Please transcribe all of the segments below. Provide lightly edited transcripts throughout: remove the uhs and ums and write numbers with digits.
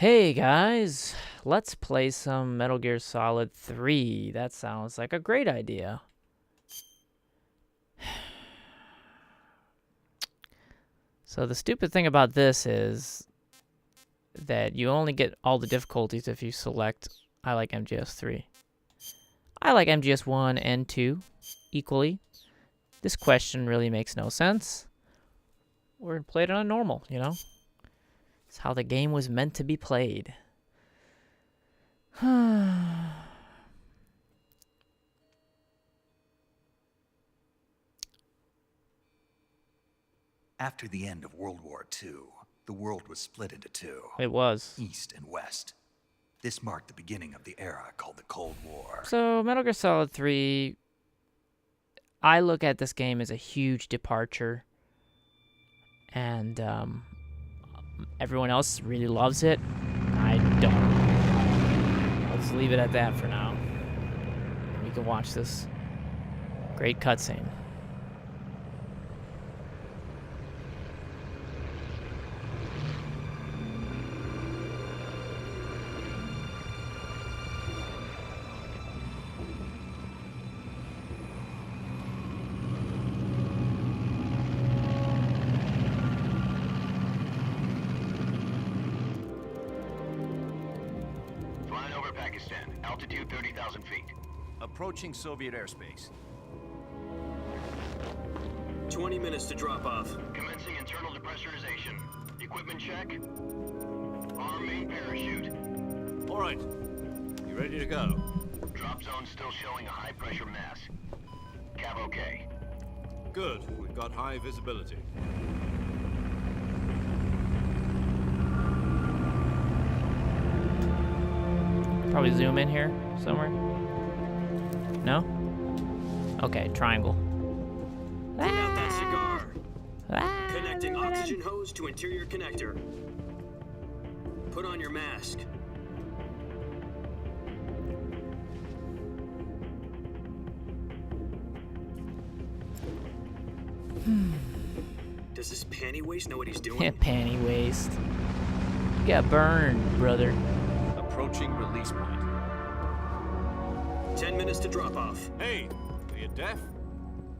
Hey guys, let's play some Metal Gear Solid 3. That sounds like a great idea. So the stupid thing about this is that you only get all the difficulties if you select I like MGS 3. I like MGS 1 and 2 equally. This question really makes no sense. We're playing it on normal, you know? It's how the game was meant to be played. After the end of World War II, the world was split into two. It was. East and West. This marked the beginning of the era called the Cold War. So, Metal Gear Solid 3, I look at this game as a huge departure. And everyone else really loves it. I don't. I'll just leave it at that for now. We can watch this great cutscene. Altitude 30,000 feet. Approaching Soviet airspace. 20 minutes to drop off. Commencing internal depressurization. Equipment check. Arm main parachute. All right. You ready to go? Drop zone still showing a high pressure mass. Cav okay. Good. We've got high visibility. Probably zoom in here somewhere. No? Okay, triangle. Put out that cigar. Ah, Connecting oxygen hose to interior connector. Put on your mask. Does this panty waste know what he's doing? panty waste. You got burned, brother. Approaching release point. 10 minutes to drop off. Hey, are you deaf?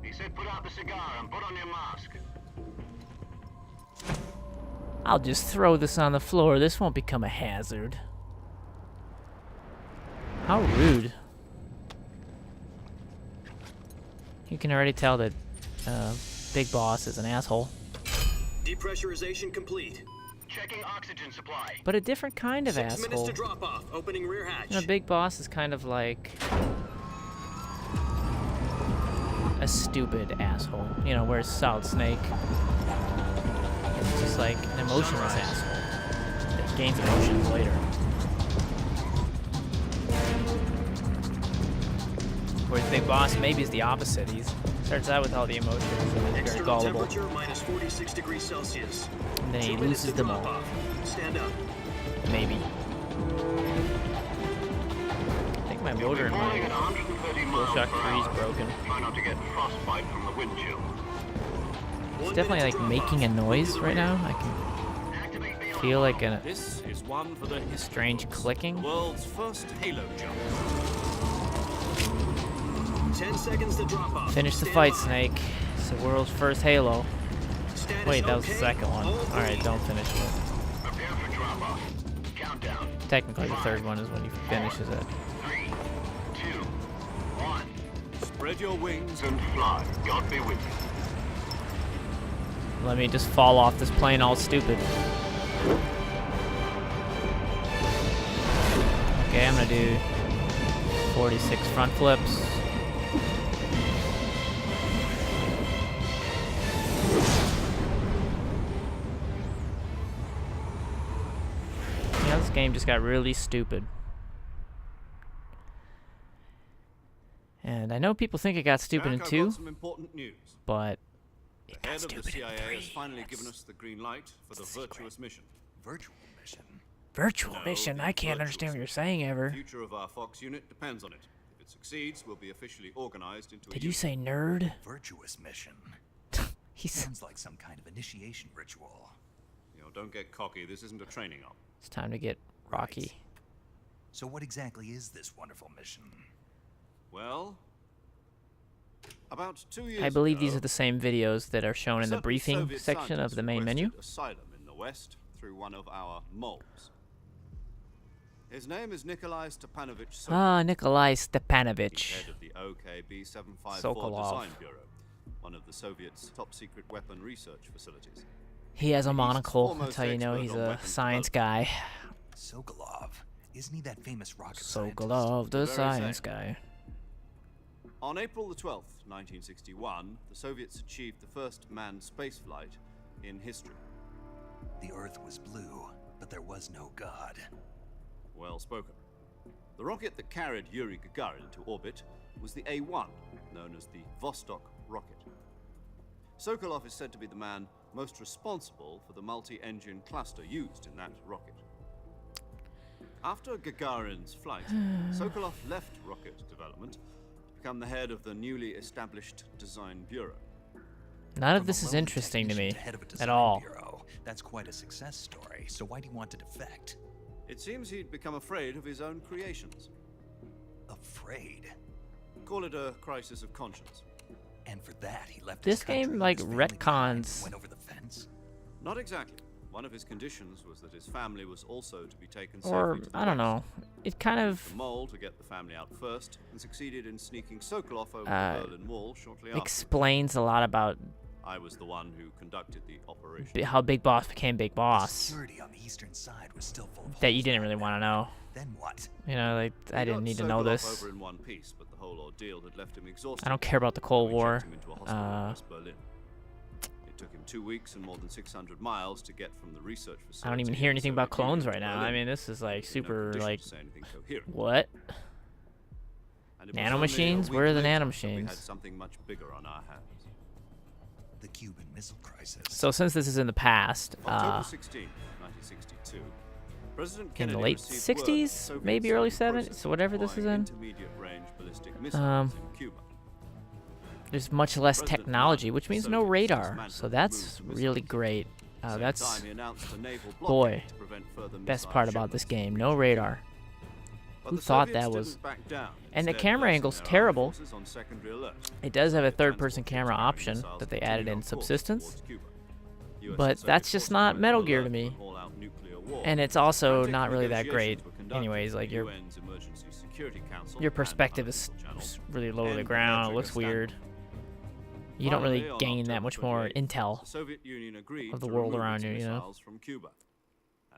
He said put out the cigar and put on your mask. I'll just throw this on the floor. This won't become a hazard. How rude. You can already tell that Big Boss is an asshole. Depressurization complete. Checking oxygen supply. But a different kind of 6 minutes asshole. to drop off. Opening rear hatch. You know, Big Boss is kind of like a stupid asshole. You know, whereas Solid Snake is just like an emotionless asshole that gains emotions later. Whereas Big Boss maybe is the opposite. He starts out with all the emotions and is very External gullible. temperature minus 46 degrees Celsius. And then he 2 minutes loses to them drop all. off. Stand up. Maybe. I think my motor in Falling at my 130 miles DualShock per 3 is hour. broken. Try not to get frostbite from the wind chill. It's definitely like making a noise right now. I can Activate the feel like a This is one for the strange clicking. world's first Halo jump. 10 seconds to drop off. Finish the Stand fight, by. Snake. It's the world's first Halo. Status Wait, that was the okay. second one. All Alright, green. don't finish it. Prepare for drop off. Countdown. Technically, the third one is when he finishes it. 3, 2, 1. Spread your wings And fly. God be with you. Let me just fall off this plane all stupid. Okay, I'm gonna do 46 front flips. Yeah, this game just got really stupid. And I know people think it got stupid in Jack, I've 2, got some important news. but it The got head of the stupid in CIA 3. has finally given us the green light for the virtuous mission. Virtual mission. Virtual No, mission? the I can't virtuous understand what you're mission. saying The ever. future of our Fox unit depends on it. If it succeeds, we'll be officially organized into a Did you unit. say nerd? Virtuous mission. He's. Sounds like some kind of initiation ritual. You know, don't get cocky. This isn't a training op. It's time to get Rocky. So what exactly is this wonderful mission? Well, about 2 years I believe ago, these are the same videos that are shown in the certain briefing Soviet section of scientists the main menu. requested asylum in the West through one of our moles. His name is Nikolai Stepanovich Sokolov, Ah, Nikolai the Stepanovich. head of the OKB 754 Sokolov. Design Bureau, one of the Soviets' top-secret weapon research facilities. He has a He's monocle. foremost That's how you know expert he's on a weapon science guy. Sokolov. Isn't he that famous rocket scientist? Sokolov, the The very science same. guy. On April the 12th, 1961, the Soviets achieved the first manned spaceflight in history. The Earth was blue, but there was no God. Well spoken. The rocket that carried Yuri Gagarin into orbit was the A-1, known as the Vostok rocket. Sokolov is said to be the man most responsible for the multi-engine cluster used in that rocket. After Gagarin's flight, Sokolov left rocket development to become the head of the newly established Design Bureau. None of From this a is lone interesting to me technician head of a at design all. bureau, that's quite a success story. So why do you want to defect? It seems he'd become afraid of his own creations. Afraid. Call it a crisis of conscience. And for that, he left This his country game, and like, his family behind and retcons- went over the fence. Not exactly. One of his conditions was that his family was also to be taken Or, safely to the I don't west. know. It kind The of mole to get the family out first, and succeeded in sneaking Sokolov over the Berlin Wall shortly after. explains a lot about I was the one who conducted the operation. how Big Boss became Big The Boss. security on the eastern side was still full of That you holes didn't down really there. want to know. Then what? You know, like, We I didn't got need to know Sokolov this. over in one piece, but the whole ordeal had left him exhausted. I don't care about the Cold We War. checked him into a hospital in West Berlin. It took him 2 weeks and more than 600 miles to get from the research facility. I don't even in hear the anything about Soviet Union clones to right now. I Berlin. mean, this is like In no super, condition like, to say anything coherent. what? And it was Nanomachines? only a week Where are the later that nanomachines? We had something much bigger on our hands. The Cuban Missile Crisis. So since this is in the past, October 16, 1962, President in Kennedy the late received 60s, word that maybe Soviets early had 70s, processed so whatever this is deploying in. intermediate-range ballistic missiles in Cuba. There's much less President technology, Martin which means the no Soviets radar. dismantled So and that's removed the really missiles. great. Same That's time, he announced a naval boy, blockade to prevent further best missile part about this shipments. game. No radar. But Who the thought Soviets that was- didn't back down, And the instead camera placing angle's their armed terrible. forces on secondary alert. It does have a Soviet third-person transport camera ships carrying option missiles that they continued added in on course Subsistence. towards Cuba. US But and Soviet that's just forces not went Metal on Gear alert to me. for an all-out nuclear war. And it's also Frantic not really that great. negotiations were conducted Anyways, like with the your UN's Emergency Security Council your and perspective is unofficial channels, really low to the and ground. It Metric looks Standard. weird. You don't really Finally, on gain that October much more 28th, intel. the Soviet Union agreed of the to world remove around its you, you know? missiles from Cuba.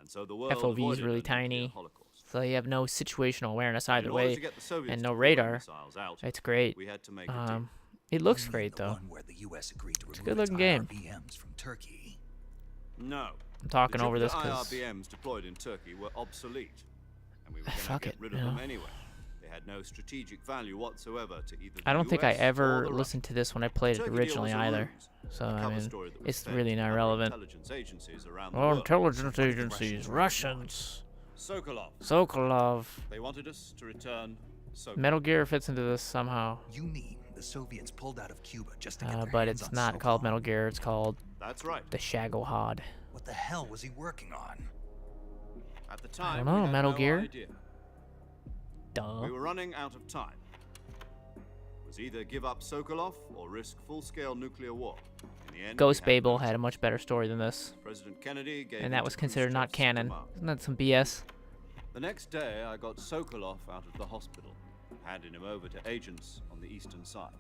And so the world FOV is avoided really a nuclear tiny, holocaust. so you have no situational awareness either In order way, to get the Soviets and to no pull their radar. missiles out, It's great. we had to make a deal. It looks You mean great the though. one where the US agreed to remove a good-looking game. IRBMs from Turkey. No. I'm talking The over this Jupiter because IRBMs deployed in Turkey were obsolete, and we were going to Fuck get it, rid you of them know? anyway. They had no strategic value whatsoever to either I the don't think I US or ever the listened to this when I played it Turkey deal originally was a either. ruse, So a I cover mean, story that was it's fed really to not other relevant. intelligence agencies around the Oh, world. intelligence Russians agencies, really Russians, Sokolov. Sokolov. They wanted us to return Sokolov. Metal Gear fits into this somehow, You mean the Soviets pulled out of Cuba just to get their but hands it's on not called Sokolov? Metal Gear. It's called That's right. the Shagohod. What the hell was he working on? At the time, know, we had Metal no Gear. idea. Duh. We were running out of time. It was either give up Sokolov or risk full-scale nuclear war. In the end, Ghost we had Babel both. had a much better story than this, President Kennedy gave and in that to was considered not Khrushchev's canon. command. Isn't that some BS? The next day, I got Sokolov out of the hospital, handing him over to agents on the eastern side.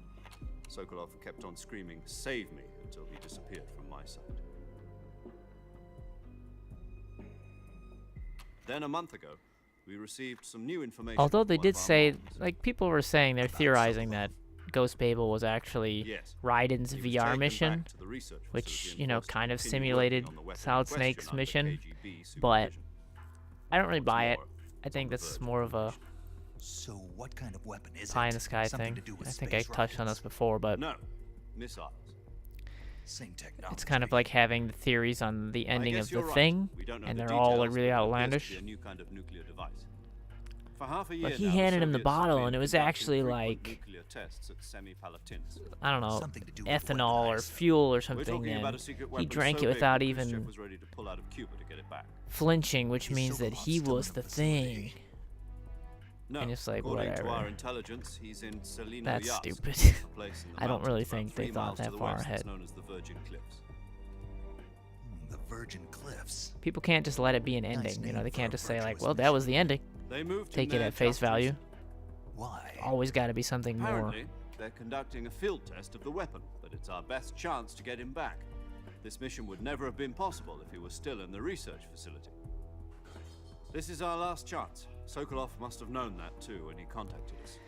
Sokolov kept on screaming, "Save me," until he disappeared from my sight. Then a month ago, we received some new information. Although from they one did of our say, moms. like, people were saying they're About theorizing Sokolov. that Ghost Babel was actually Yes. Raiden's He was VR taken mission, back to the research which, facility you and know, forced to kind of continue simulated working on the weapon in Solid question Snake's under mission, KGB but supervision. I don't really What's buy it. more, I think it's on the that's verge more of of a So what kind of weapon is pie it? in the sky Something thing. to do with I think I space touched on this rockets? before, but No, missiles. Same technology. it's kind of like having the theories on the I ending guess of the you're right. thing, We don't know and the they're all like details, really but it appears to be outlandish. a new kind of nuclear device. For half a year But he now, handed him the Soviets have bottle, been and it was conducting actually frequent like, nuclear tests at Semipalatinsk. I don't know, Something to do with ethanol or weaponized. fuel or We're something, talking about a and secret he weapon drank so it big without that even Khrushchev was ready to pull out of Cuba to get it back. flinching, which Is means that Sokolov he still was in the the facility? thing. No, And it's like, according to whatever. our intelligence, he's in Selino That's Yas, stupid. a place in the I don't really mountains about think they 3 thought miles to that the far west that's ahead. known as the Virgin Cliffs. The Virgin Cliffs. People can't just let it be an Nice ending, you know, name they for can't a just say like, virtuous well, that mission. was the ending. They moved Take him it there at face just value. recently. Why? Always got to be something more. Apparently, they're conducting a field test of the weapon, but it's our best chance to get him back. This mission would never have been possible if he was still in the research facility. This is our last chance. Sokolov must have known that too when he contacted us.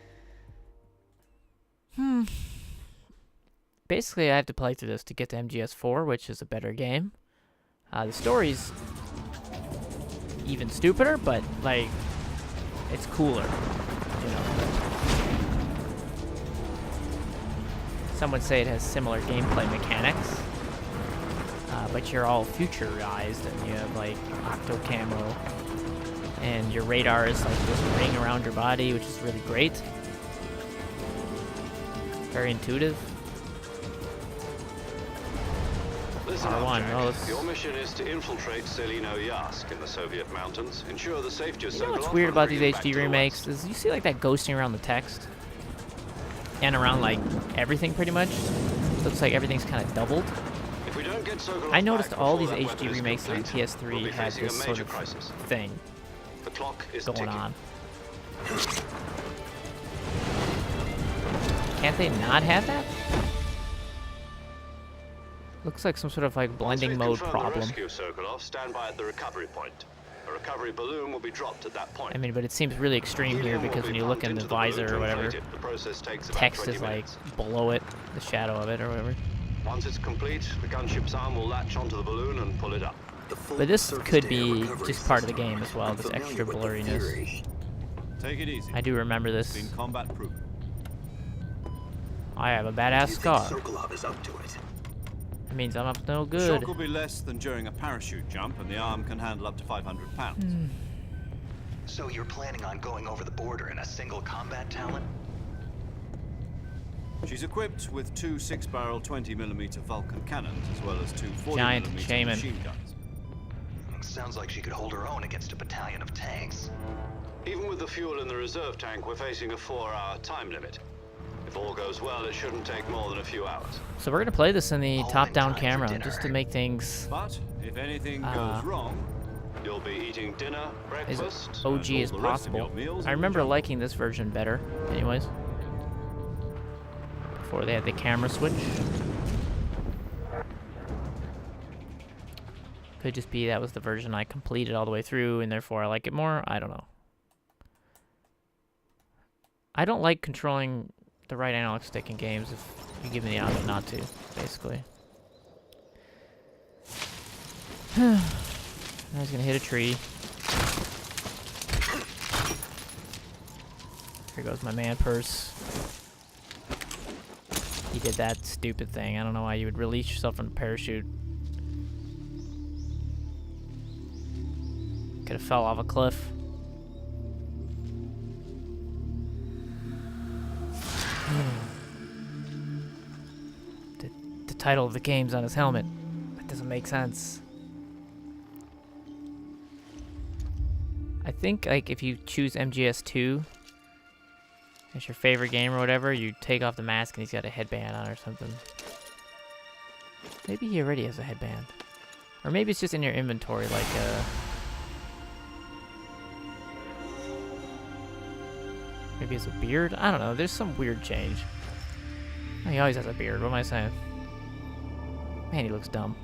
Basically, I have to play through this to get to MGS4, which is a better game. The story's even stupider, but like, it's cooler, you know. Some would say it has similar gameplay mechanics, but you're all futurized, and you have like octo camo, and your radar is like this ring around your body, which is really great. Very intuitive. Listen R1, up, Jack. oh, it's- Your mission is to infiltrate Selino Yask in the Soviet mountains. Ensure the safety of You know what's Sokolov weird and about bring these him back HD to the remakes West. is you see like that ghosting around the text and around like everything pretty much. Looks like everything's kind of doubled. If we don't get Sokolov I noticed back all before these that HD weapon is remakes on complete, PS3 we'll be had facing a this sort major of crisis. thing The clock is going ticking. on. Can't they not have that? Looks like some sort of like Once blending we've mode confirmed problem. The rescue, Sokolov, stand by at the recovery point. A recovery balloon will be dropped at that point. I mean, but it seems really extreme here Helium will because be when you look pumped in the into balloon visor to or whatever, inflate it. The process takes about text 20 is minutes. like below it, the shadow of it or whatever. Once it's complete, the gunship's arm will latch onto the balloon and pull it up. But this could be just part of the game as well, this extra blurriness. Take it easy. I do remember It's this. been combat proven. I have a badass scar. Sokolov is up to it. It means I'm up to no The good. shock will be less than during a parachute jump, and the arm can handle up to 500 pounds. So you're planning on going over the border in a single combat talent? She's equipped with 2 6-barrel 20mm Vulcan cannons, as well as 2 Giant 40mm shaman. machine guns. Sounds like she could hold her own against a battalion of tanks. Even with the fuel in the reserve tank, we're facing a 4-hour time limit. If all goes well, it shouldn't take more than a few hours. So we're gonna play this in the All in top-down time for camera dinner. just to make things But if anything Uh, goes wrong, You'll be eating dinner, as breakfast. OG all as the rest of possible. your meals I in the remember jungle. liking this version better, anyways. Before they had the camera switch. Could just be that was the version I completed all the way through, and therefore I like it more. I don't know. I don't like controlling the right analog stick in games if you give me the option not to, basically. I was gonna hit a tree. Here goes my man purse. He did that stupid thing. I don't know why you would release yourself from a parachute. Could have fell off a cliff. The title of the game's on his helmet. That doesn't make sense. I think like if you choose MGS2 as your favorite game or whatever, you take off the mask and he's got a headband on or something. Maybe he already has a headband. Or maybe it's just in your inventory like maybe it's a beard? I don't know. There's some weird change. Oh, he always has a beard. What am I saying? Man, he looks dumb.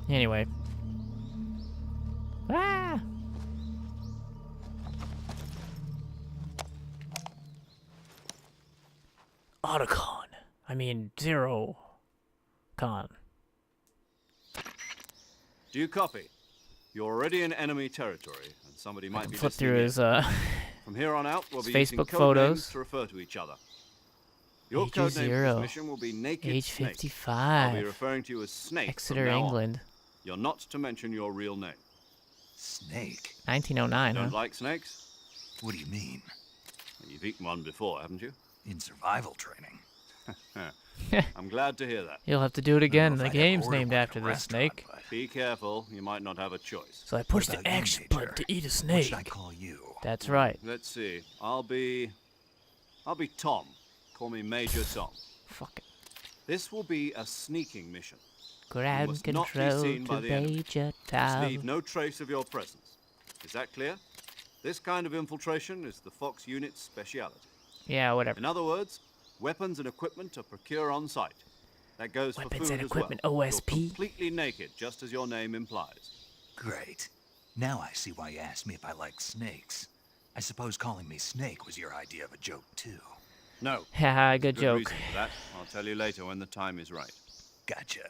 Anyway. Ah! Otacon. I mean, Zero Con. do you copy? You're already in enemy territory, and somebody might be Flip listening through in. his, From here on out, we'll his be using Facebook code photos. names to refer to each other. Your Major code name for Zero. this mission will be Naked Age Snake. 55. I'll be referring to you as Snake Exeter, from now on. England. You're not to mention your real name. Snake? 1909, Don't huh? like snakes? What do you mean? You've eaten one before, haven't you? In survival training? I'm glad to hear that. You'll have to do it I don't know again. if The I'd ever game's order named one at after a this restaurant, snake. but Be careful, you might not have a choice. So I pushed about the you, X Major? button to eat a What should I snake. call you? That's right. Let's see. I'll be Tom. Call me Major Tom. Fuck it. This will be a sneaking mission. Ground must not be control seen by to the enemy. Major Must leave Tom. no trace of your presence. Is that clear? This kind of infiltration is the Fox unit's speciality. Yeah, whatever. In other words, weapons and equipment are procured on site. That goes Weapons for food and as equipment, well. OSP? You're completely naked, just as your name implies. Great. Now I see why you asked me if I like snakes. I suppose calling me Snake was your idea of a joke, too. No. Haha, good joke. Reason for that. I'll tell you later when the time is right. Gotcha.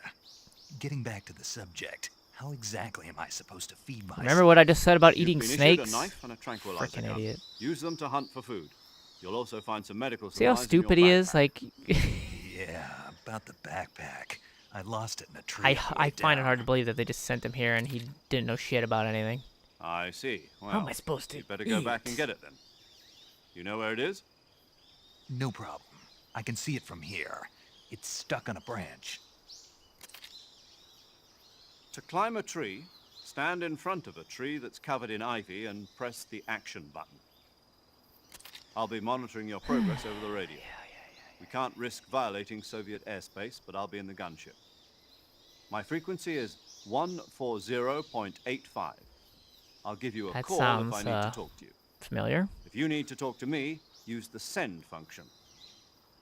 Getting back to the subject, how exactly am I supposed to feed myself? Remember what I just said about You've eating been issued snakes? a knife and a tranquilizer Frickin' gun. idiot. Use them to hunt for food. You'll also find some medical See how supplies in your stupid he is? backpack. Like, Yeah, about the backpack. I lost it in a tree. I find it hard to believe that they just sent him here and he didn't know shit about anything. I see. Well, How am I supposed to you better go back and eat? get it then. You know where it is? No problem. I can see it from here. It's stuck on a branch. To climb a tree, stand in front of a tree that's covered in ivy and press the action button. I'll be monitoring your progress over the radio. We can't risk violating Soviet airspace, but I'll be in the gunship. My frequency is 140.85. I'll give you a That call if sounds, I need to talk to you. Familiar? If you need to talk to me, use the send function.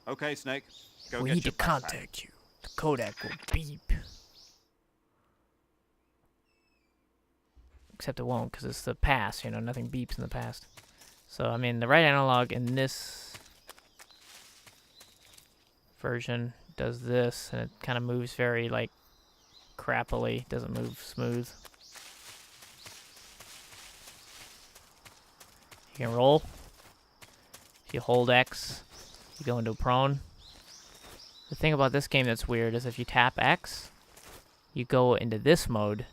Okay, Snake. Go We get need to your backpack. contact you. The Kodak will beep. Except it won't, because it's the past, you know, nothing beeps in the past. So, I mean, the right analog in this version does this, and it kind of moves very, like, crappily. Doesn't move smooth. You can roll. If you hold X, you go into prone. The thing about this game that's weird is if you tap X, you go into this mode.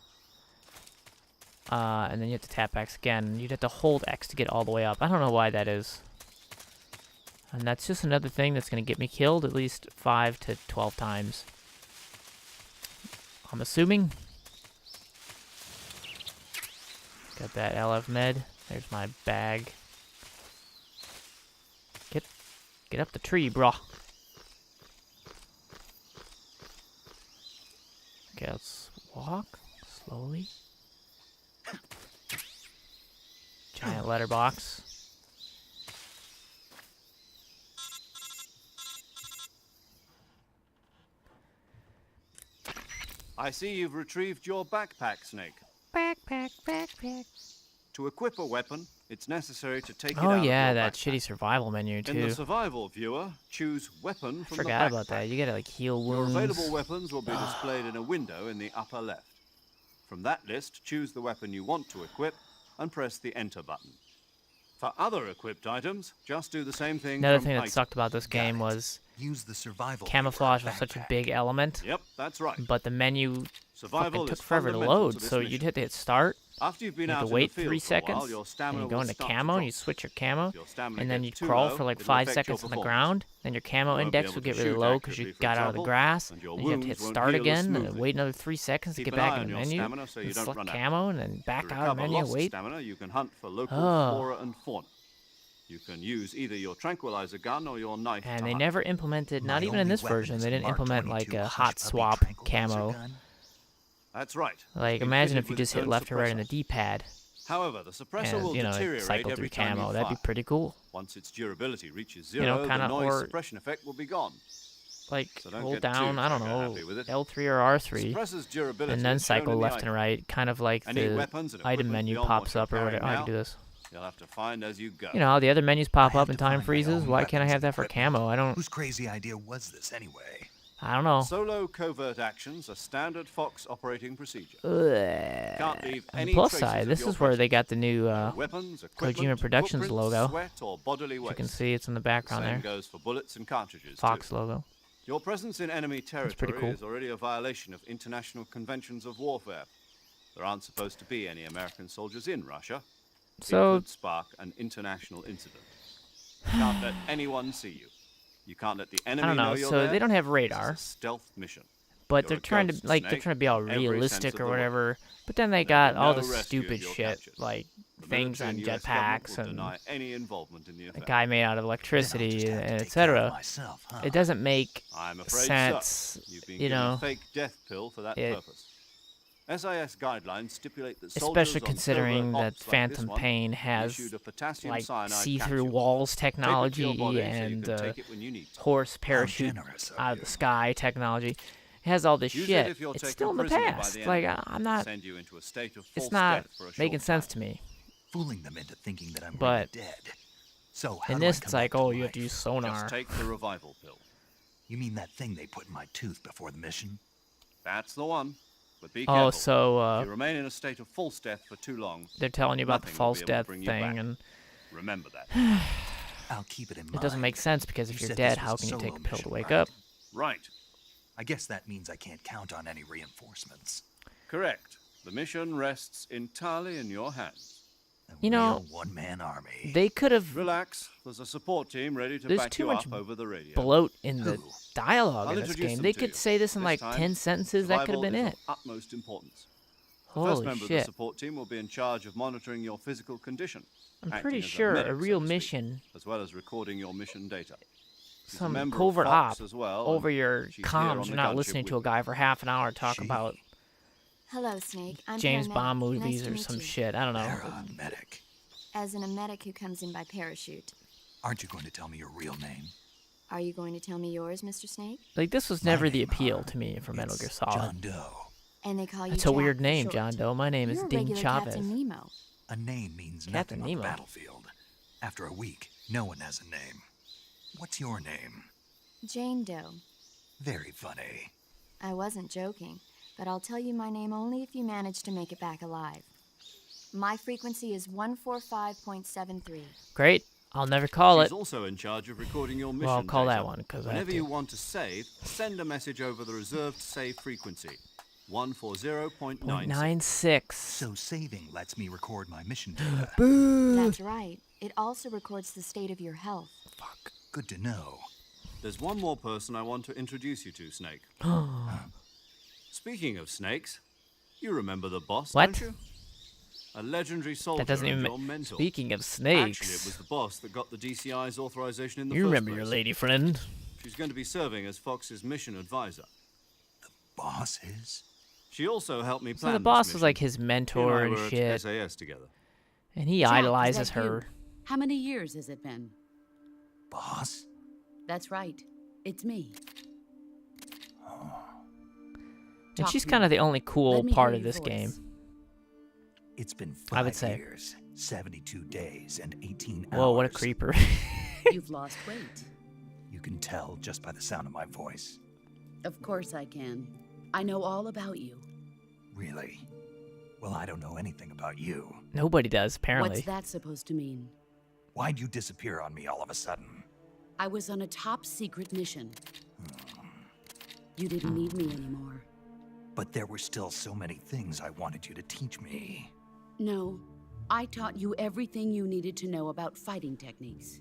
And then you have to tap X again. You'd have to hold X to get all the way up. I don't know why that is. And that's just another thing that's going to get me killed at least 5 to 12 times. I'm assuming. Got that LF med. There's my bag. Get up the tree, brah. Okay, let's walk slowly. Giant letterbox. I see you've retrieved your backpack, Snake. Backpack. To equip a weapon, it's necessary to take it Oh out of yeah, your that backpack. shitty survival menu In too. the survival viewer, choose weapon from Forgot the backpack. about that. You gotta like heal Your wounds. available weapons will be displayed in a window in the upper left. From that list, choose the weapon you want to equip and press the enter button. For other equipped items, just do the same thing. Another from thing that item. sucked about this game it. was Use the survival. camouflage viewer was such a backpack. big element, Yep, that's right. but the menu Survival fucking is took forever to fundamental load. this So mission. you'd have to hit start. After you've been You out have to in wait the field 3 for a seconds, while, your and stamina you go will into start to camo, and drop. you switch your camo, If your stamina and then you gets too crawl low, for like it'll 5 affect your seconds on the performance. ground. Then your camo You won't be index able will to get really shoot low because accurately, you for got out of the example, grass. and your Then you have to hit wounds won't start heal as again, and smoothly. wait another 3 seconds to Keep get an back eye in on the your menu. stamina so you and don't select run out. camo, and then To back out of the recover menu. lost Wait. stamina, you can hunt for local Oh. flora and fauna. You can use either your tranquilizer gun or your knife And to they hunt. never implemented, not My even in only this weapon version, is they a didn't Mark implement 22 like a hush hot puppy swap tranquilizer camo. gun. That's right. Like, It's been imagine fitted if you with just its hit own left or right on suppressor. the D-pad, However, the suppressor and will you know, deteriorate cycle every through time camo. you That'd be fire. pretty cool. Once its durability reaches You zero, know, kinda, the noise or- suppression effect will be gone. Like, So don't hold get too down, I don't trigger happy with know, it. L3 or R3, Suppressor's durability and then is shown cycle in the left item. and right, kind of like Any the weapons and item equipment menu beyond pops what up or you're whatever. I carrying can do now, this. You'll have to find as you go. You know, the other menus pop I up have and to time find my freezes. own Why can't I weapons have and that for equipment. camo? I don't Whose crazy idea was this anyway? know. Solo covert actions are standard Fox operating procedure. Ugh. Can't leave On any the plus traces side, of this your is where they presence. got the new No weapons, equipment, Kojima Productions footprints, logo. sweat, or bodily you waste. can see it's in the background Same there. goes for bullets and cartridges Fox too. logo. Your presence in enemy territory pretty cool. is already a violation of international conventions of warfare. There aren't supposed to be any American soldiers in Russia. So It could spark an international incident. You can't let anyone see you. You can't let the enemy I don't know. you're So there. they don't have This is radar, a stealth mission. but You're they're a trying to ghost, like they're Snake, trying to be all in every sense realistic of or the word. whatever. But then they There'll got be all no the rescue of stupid your shit captures. like The things military on and US government jetpacks will and deny any involvement in the a affair. guy made out of Then I'll electricity, just have to and take care of etc. myself, huh? It doesn't make I'm afraid sense, so. You've been you given know. a fake death pill for that It- purpose. SIS guidelines stipulate that Especially soldiers on considering covert that ops like this Phantom one Pain be has issued a potassium like cyanide see-through capsule. walls Tape it to your technology body so you and can take it when you need to. horse parachute generous of out of you. the sky technology. It has all this Use it shit. if you're It's taken still in the prisoner by past. the Like enemy. I'm not. Send you into a state of false It's not death for a short making sense time. to me. Fooling them into thinking that I'm But really dead. So how In do I this, come it's like, back to oh, you have to life? use sonar. Just take the revival pill. You mean that thing they put in my tooth before the mission? That's the one. But be Oh, careful. so If you remain in a state of false death for too long, they're telling you about the nothing will false be able to death bring you thing, back. and remember that. I'll keep it in mind. it doesn't make sense because if You you're said this dead, was how a can you take solo a pill to mission, wake right? up? Right. I guess that means I can't count on any reinforcements. Correct. The mission rests entirely in your hands. A You know, real one-man army. They could have. Relax. There's a support team ready to There's back too you much up over the radio. Bloat in the Who? dialogue I'll in this introduce game. them They to could you. say this in This like time, 10 sentences. That could have Survival been is it. of utmost importance. The first Holy member of the shit. support team will be in charge of monitoring your physical condition. I'm acting pretty as sure medic, a so real to speak, mission, as well as recording your mission data. She's a some member of covert Fox op as well, over and your she's here on comms. the You're not gunship listening to a with guy for half an hour talk She. about Hello, Snake. I'm James paramedic. Bond Nice movies to or meet some you. shit. I don't know. Paramedic. As in a medic who comes in by parachute. Aren't you going to tell me your real name? Are you going to tell me yours, Mr. Snake? Like this was My never the name, appeal huh? to me for Metal Gear It's Solid. John Doe. And they call you That's a Jack weird for name, short. John Doe. My name is You're a Ding regular Chavez. Captain Nemo. A name means Captain nothing on Nemo. the battlefield. After a week, no one has a name. What's your name? Jane Doe. Very funny. I wasn't joking, but I'll tell you my name only if you manage to make it back alive. My frequency is 145.73. Great. I'll never call She's it. also in charge of recording your mission Well, I'll call data. that one, 'cause I have whenever to. you want to save, send a message over the reserved save frequency, 140.96. 96. So saving lets me record my mission data. That's right. It also records the state of your health. Good to know. There's one more person I want to introduce you to, Snake. Speaking of snakes, you remember the boss, What? don't you? A legendary soldier That doesn't and even. your mentor. Speaking of Actually, it was snakes, the boss that got the DCI's authorization in the you first remember place. your lady friend. She's going to be serving as Fox's mission advisor. Boss is? She also helped me So plan the boss this was mission. like his He and mentor I and were at shit, SAS together. and he Jack, is idolizes that you? her. How many years has it been? Boss? That's right. It's me. And Talk she's to kind me. of the only cool Let me part hear of your this voice. game. It's been I would 5 say. years, 72 days, and 18 Whoa, what a hours. creeper. You've lost weight. You can tell just by the sound of my voice. Of course I can. I know all about you. Really? Well, I don't know anything about you. Nobody does, apparently. What's that supposed to mean? Why'd you disappear on me all of a sudden? I was on a top secret mission. You didn't need me anymore. But there were still so many things I wanted you to teach me. No, I taught you everything you needed to know about fighting techniques.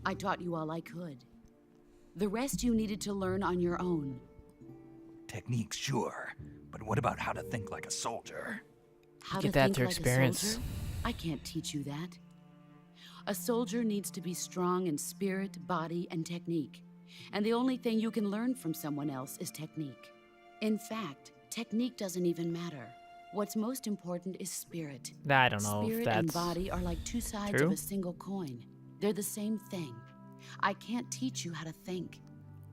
I taught you all I could. The rest you needed to learn on your own. Techniques, sure. But what about how to think like a soldier? How Get to that think through like experience. A soldier? I can't teach you that. A soldier needs to be strong in spirit, body, and technique. And the only thing you can learn from someone else is technique. In fact, technique doesn't even matter. What's most important is spirit. I don't know if Spirit and that's. body are like two sides true. of a single coin. They're the same thing. I can't teach you how to think.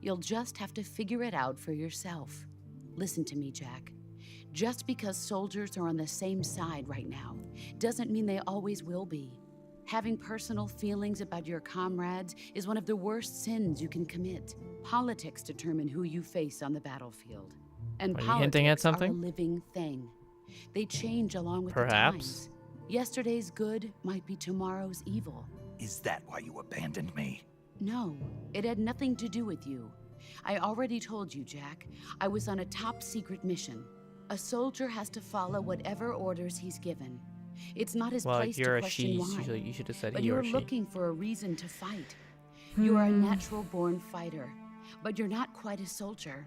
You'll just have to figure it out for yourself. Listen to me, Jack. Just because soldiers are on the same side right now doesn't mean they always will be. Having personal feelings about your comrades is one of the worst sins you can commit. Politics determine who you face on the battlefield. And Are you hinting at politics something? are a living thing. They change along with Perhaps. the times. Yesterday's good might be tomorrow's evil. Is that why you abandoned me? No, it had nothing to do with you. I already told you, Jack. I was on a top secret mission. A soldier has to follow whatever orders he's given. It's not his Well, place you're to a question she. why. Usually you should have said But he or you're she. looking for a reason to fight. You are a natural-born fighter, but you're not quite a soldier.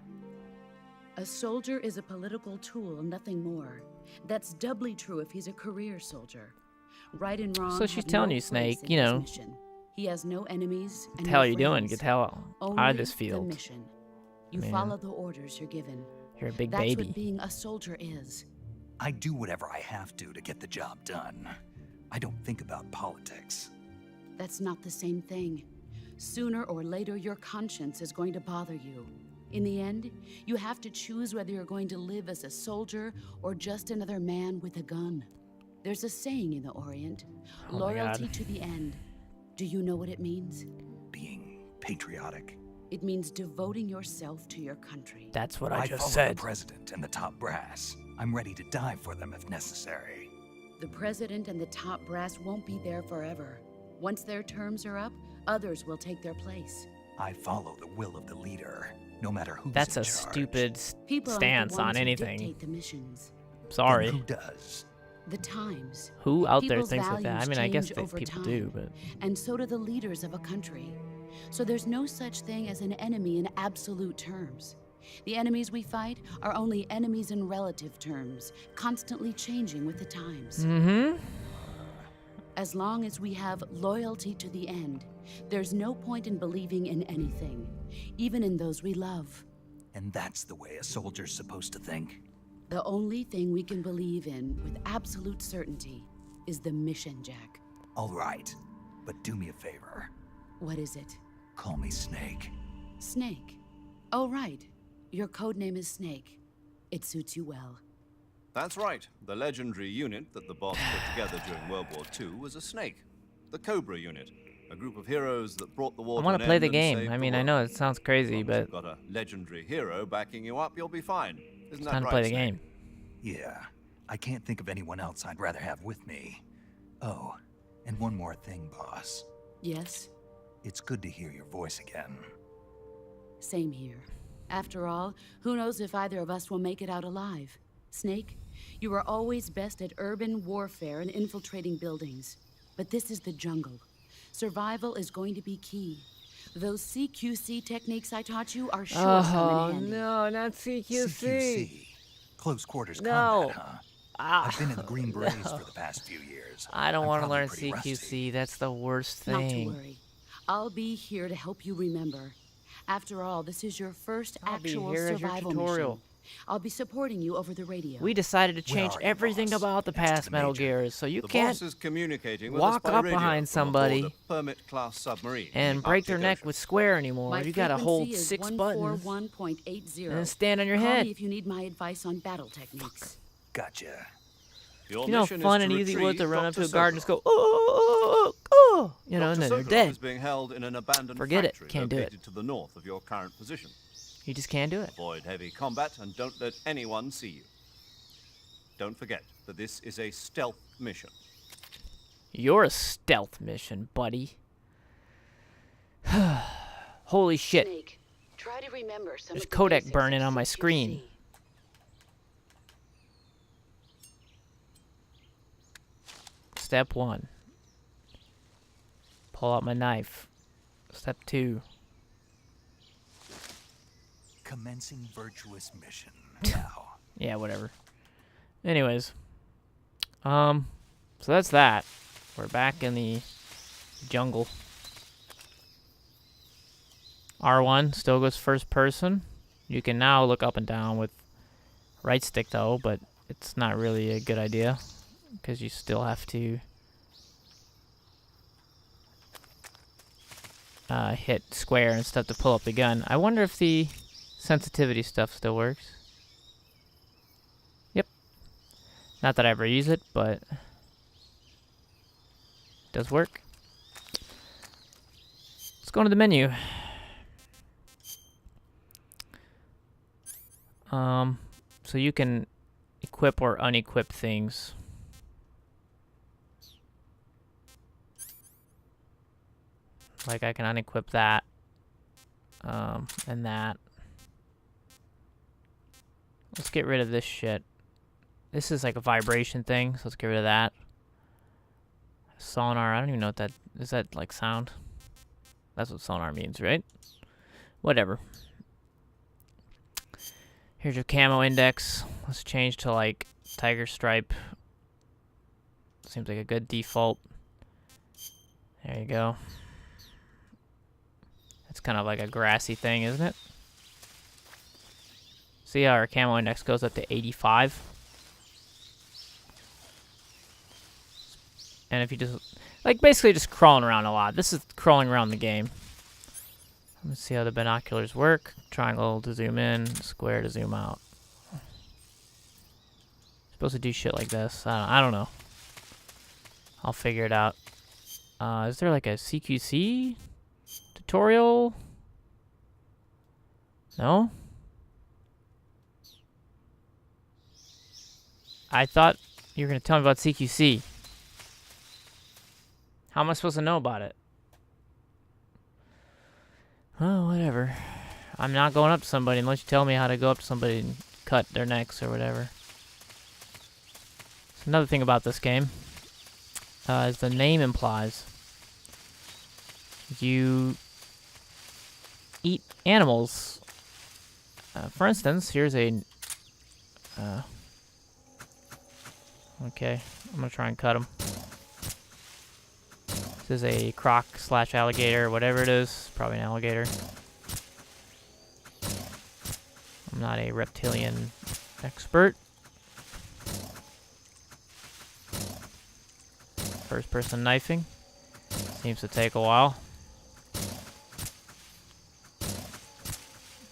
A soldier is a political tool, nothing more. That's doubly true if he's a career soldier. Right and wrong. So she's have telling no you, Snake, place in you his know. mission. He has no enemies and What the no hell are you doing? friends. Get the hell out of Only this The field. mission. You Man. follow the orders you're given. You're a big That's baby. what being a soldier is. I do whatever I have to get the job done. I don't think about politics. That's not the same thing. Sooner or later, your conscience is going to bother you. In the end, you have to choose whether you're going to live as a soldier or just another man with a gun. There's a saying in the Orient, Oh my loyalty God. to the end. Do you know what it means? Being patriotic. It means devoting yourself to your country. That's what I follow just said. the president and the top brass. I'm ready to die for them if necessary. The president and the top brass won't be there forever. Once their terms are up, others will take their place. I follow the will of the leader, no matter who's That's in a charge. stupid People aren't stance the on ones who anything. dictate the missions. Then Sorry. who does? The times. Who out there People's thinks like that? I values mean, I guess change that over people time. do, but And so do the leaders of a country. So there's no such thing as an enemy in absolute terms. The enemies we fight are only enemies in relative terms, constantly changing with the times. As long as we have loyalty to the end, there's no point in believing in anything, even in those we love. And that's the way a soldier's supposed to think? The only thing we can believe in with absolute certainty is the mission, Jack. All right, but do me a favor. What is it? Call me Snake. Snake. Oh, right. Your code name is Snake. It suits you well. That's right. The legendary unit that the boss put together during World War II was a snake. The Cobra unit. A group of heroes that brought the war I to want an to play end the and game. saved I the mean, I world. know it sounds crazy, As long as but you've got a legendary hero backing you up, you'll be fine. Isn't it's that time to right, play the Snake? game. Yeah, I can't think of anyone else I'd rather have with me. Oh, and one more thing, boss. Yes? It's good to hear your voice again. Same here. After all, who knows if either of us will make it out alive? Snake, you are always best at urban warfare and infiltrating buildings. But this is the jungle. Survival is going to be key. Those CQC techniques I taught you are sure to come in handy. no, not CQC. Close quarters No. combat, huh? Ah, I've been in the Green Berets for the past few years. I don't I'm want to probably learn pretty rusty. CQC. That's the worst Not to thing. worry. I'll be here to help you remember. After all, this is your first I'll be actual here as your survival tutorial. mission. I'll be supporting you over the radio. We decided to Where change are you, everything boss? about the Next to past the Metal Major. Gears, so you The can't boss is communicating with walk us by up radio behind from aboard somebody a Permit-class submarine and in the break their Arctic neck Ocean. with Square anymore. My You gotta hold frequency is 6 buttons 141.80. and then stand on your Call head. me if you need my advice on battle techniques. Gotcha. Your You know how mission is fun to and easy it was to retrieve run up to a Dr. guard and just Sokolov. go, oh, oh, you know, and then Dr. they're Sokolov dead. is being held in an abandoned Forget it. factory Can't do it. located to the north of your current position. You just can't do it. Avoid heavy combat and don't let anyone see you. Don't forget that this is a stealth mission. You're a stealth mission, buddy. Holy shit. Snake, try to remember some There's of the codec basics burning of on my CQC. screen. Step 1. Pull out my knife. Step 2. Commencing virtuous mission. Now. Yeah, whatever. Anyways. So that's that. We're back in the jungle. R1 still goes first person. You can now look up and down with right stick though, but it's not really a good idea because you still have to hit square and stuff to pull up the gun. I wonder if the sensitivity stuff still works. Yep. Not that I ever use it, but it does work. Let's go into the menu. So you can equip or unequip things. Like I can unequip that, and that. Let's get rid of this shit. This is like a vibration thing, so let's get rid of that. Sonar, I don't even know what that is. That like sound? That's what sonar means, right? Whatever. Here's your camo index. Let's change to like tiger stripe. Seems like a good default. There you go. It's kind of like a grassy thing, isn't it? See how our camo index goes up to 85? And if you just, like, basically just crawling around a lot. This is crawling around the game. Let's see how the binoculars work. Triangle to zoom in, square to zoom out. Supposed to do shit like this. I don't know. I'll figure it out. Is there like a CQC tutorial? No? I thought you were going to tell me about CQC. How am I supposed to know about it? Oh, whatever. I'm not going up to somebody unless you tell me how to go up to somebody and cut their necks or whatever. So another thing about this game, as the name implies, you eat animals. For instance, here's a... okay, I'm going to try and cut him. This is a croc / alligator, whatever it is. Probably an alligator. I'm not a reptilian expert. First person knifing. Seems to take a while.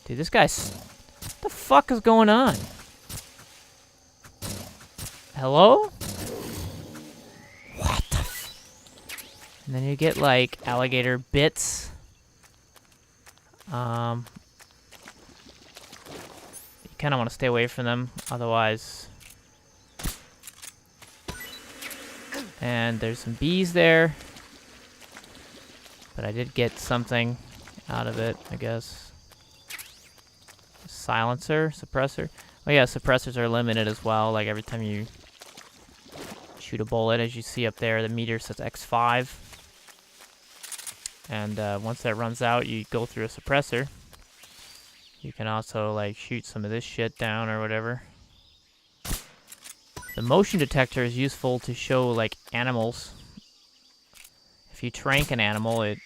Dude, this guy's... What the fuck is going on? Hello? What the f... And then you get, like, alligator bits. You kind of want to stay away from them, otherwise... And there's some bees there. But I did get something out of it, I guess. Silencer, suppressor. Oh yeah, suppressors are limited as well. Like every time you shoot a bullet, as you see up there, the meter says X5. And once that runs out, you go through a suppressor. You can also like shoot some of this shit down or whatever. The motion detector is useful to show like animals. If you trank an animal, it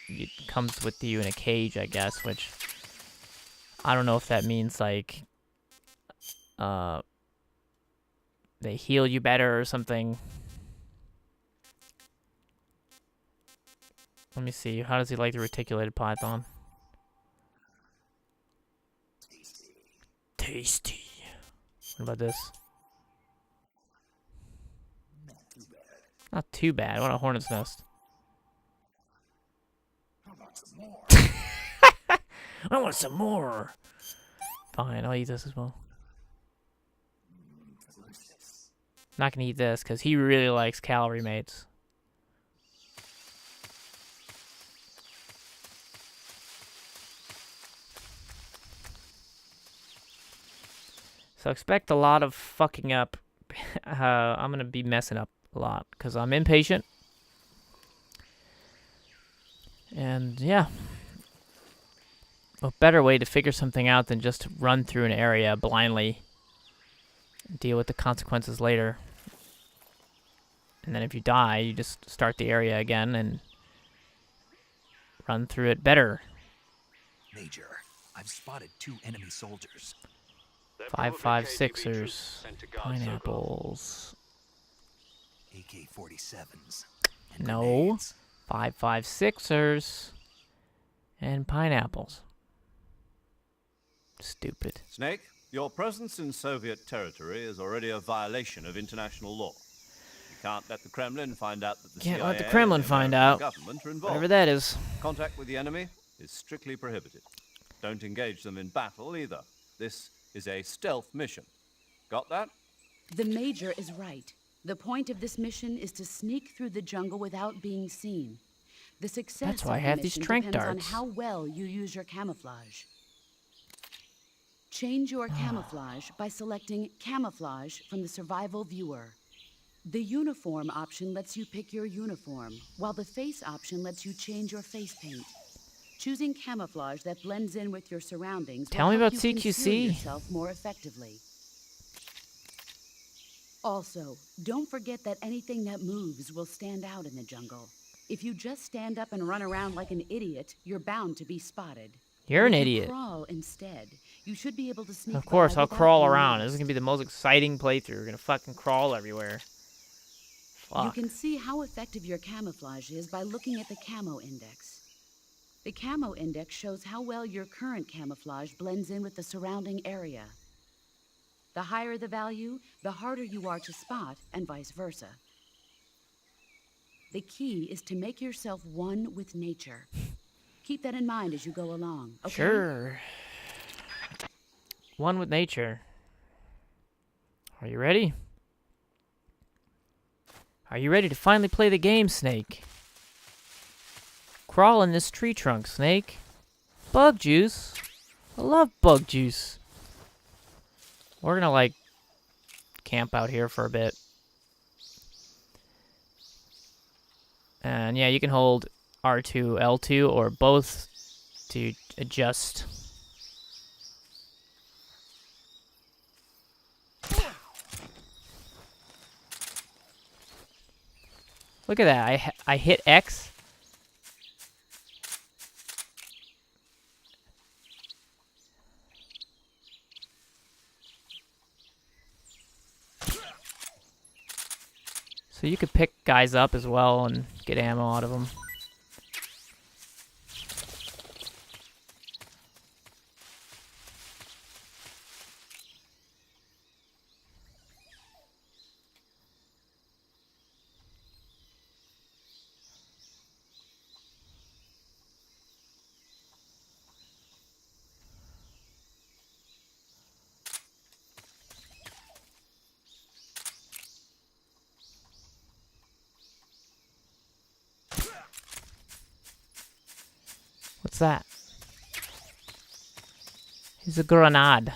comes with you in a cage, I guess, which I don't know if that means like they heal you better or something. Let me see. How does he like the reticulated python? Tasty. What about this? Not too bad. I want a hornet's nest. I want some more. Fine, I'll eat this as well. Not gonna eat this because he really likes calorie mates. So expect a lot of fucking up. I'm gonna be messing up a lot because I'm impatient. And yeah. A better way to figure something out than just run through an area blindly. Deal with the consequences later. And then if you die, you just start the area again and run through it better. Major, I've spotted 2 enemy soldiers. 5.56ers. Sent to guard Circle. Pineapples. AK-47s. And No. grenades. 5.56ers. And pineapples. Stupid. Snake, your presence in Soviet territory is already a violation of international law. You can't let the Kremlin find out that the Can't CIA let the Kremlin and the find American out. government are involved. Whatever that is. Contact with the enemy is strictly prohibited. Don't engage them in battle either. This is a stealth mission. Got that? The Major is right. The point of this mission is to sneak through the jungle without being seen. The success That's why I of the have these mission trank depends darts. on how well you use your camouflage. Change your camouflage by selecting Camouflage from the Survival Viewer. The Uniform option lets you pick your uniform, while the Face option lets you change your face paint. Choosing camouflage that blends in with your surroundings Tell will me help about you conceal CQC. yourself more effectively. Also, don't forget that anything that moves will stand out in the jungle. If you just stand up and run around like an idiot, you're bound to be spotted. You're But an if idiot. you crawl instead, you should be able to sneak Of course, by I'll without crawl being around. This is noticed. gonna be the most exciting playthrough. We're gonna fucking crawl everywhere. You Fuck. can see how effective your camouflage is by looking at the camo index. The camo index shows how well your current camouflage blends in with the surrounding area. The higher the value, the harder you are to spot, and vice versa. The key is to make yourself one with nature. Keep that in mind as you go along, okay? Sure. One with nature. Are you ready? Are you ready to finally play the game, Snake? Crawl in this tree trunk, Snake. Bug juice. I love bug juice. We're gonna, like, camp out here for a bit. And yeah, you can hold R2, L2, or both to adjust. Look at that. I hit X. So you could pick guys up as well and get ammo out of them. What's that? It's a grenade.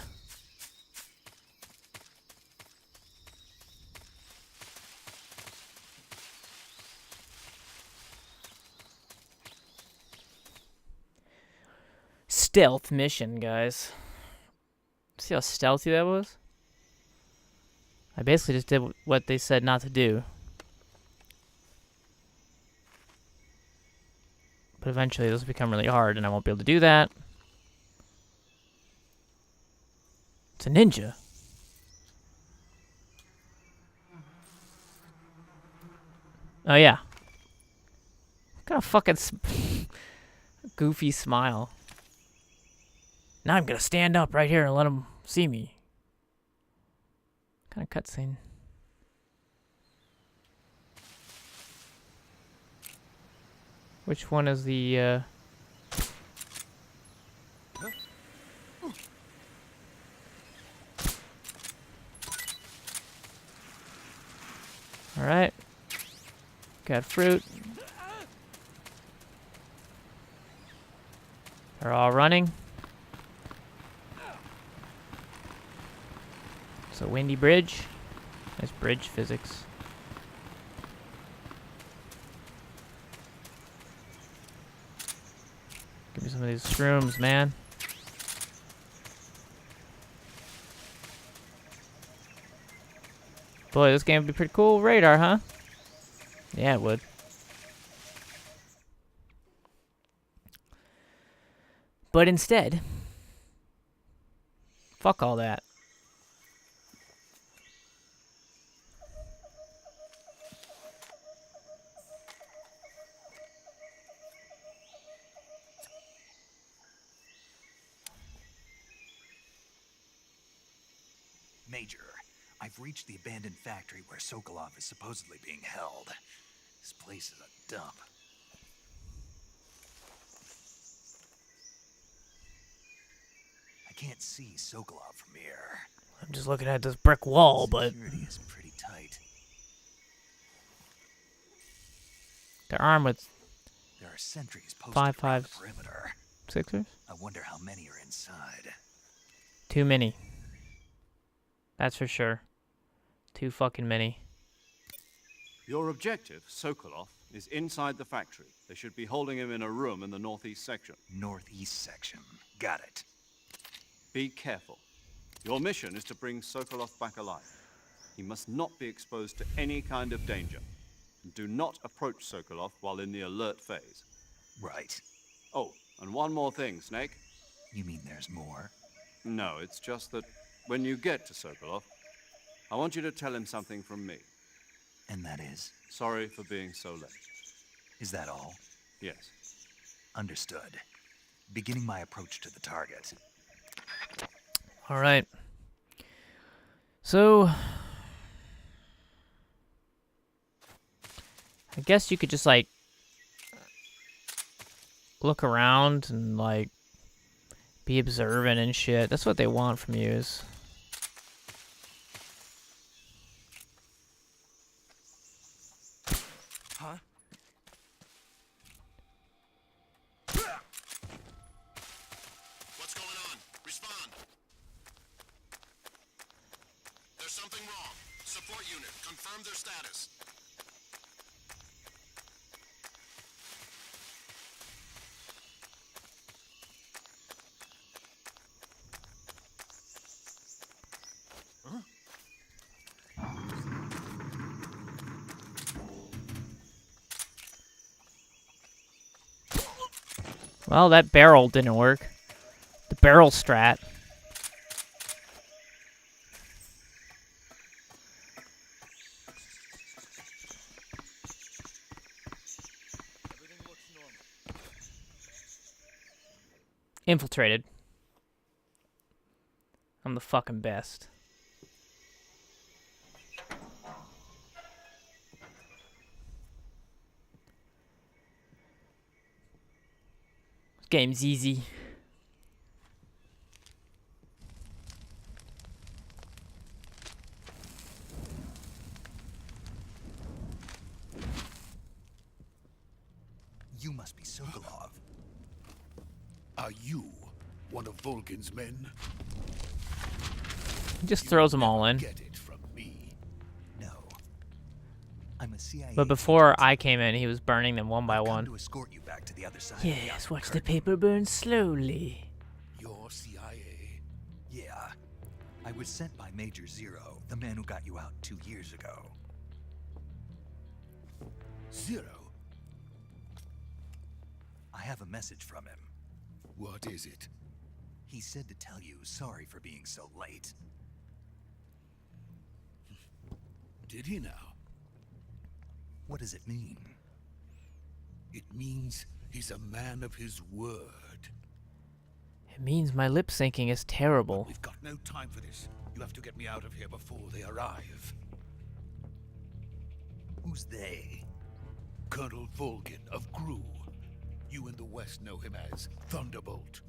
Stealth mission, guys. See how stealthy that was? I basically just did what they said not to do. But eventually this will become really hard and I won't be able to do that. It's a ninja. Oh yeah. What kind of fucking goofy smile. Now I'm gonna stand up right here and let him see me. What kind of cutscene? Which one is the, Alright. Got fruit. They're all running. It's a windy bridge. Nice bridge physics. Give me some of these shrooms, man. Boy, this game would be pretty cool with radar, huh? Yeah, it would. But instead, fuck all that. Major, I've reached the abandoned factory where Sokolov is supposedly being held. This place is a dump. I can't see Sokolov from here. I'm just looking at this brick wall, but Security is pretty tight. they're armed with There are sentries posted 5.56ers. around the perimeter. I wonder how many are inside. Too many. That's for sure. Too fucking many. Your objective, Sokolov, is inside the factory. They should be holding him in a room in the northeast section. Northeast section. Got it. Be careful. Your mission is to bring Sokolov back alive. He must not be exposed to any kind of danger. And do not approach Sokolov while in the alert phase. Right. Oh, and one more thing, Snake. You mean there's more? No, it's just that when you get to Sokolov, I want you to tell him something from me. And that is? Sorry for being so late. Is that all? Yes. Understood. Beginning my approach to the target. All right. So, I guess you could just, like, look around and, like, be observant and shit. That's what they want from you is... Huh? What's going on? Respond. There's something wrong. Support unit, confirm their status. Well, that barrel didn't work. The barrel strat. Infiltrated. I'm the fucking best. This game's easy. You must be Sokolov. Are you one of Volgin's men? He just throws them all in. Get it from me. No. I'm a CIA But before agent. I came in, he was burning them one by I've come one. to escort you back to the other side. of the Yes, Iron watch the Curtain. paper burn slowly. You're CIA. Yeah. I was sent by Major Zero, the man who got you out 2 years ago. Zero? I have a message from him. What is it? He said to tell you sorry for being so late. Did he now? What does it mean? It means he's a man of his word. It means my lip syncing is terrible. We've got no time for this. You have to get me out of here before they arrive. Who's they? Colonel Volgin of Gru. You in the West know him as Thunderbolt.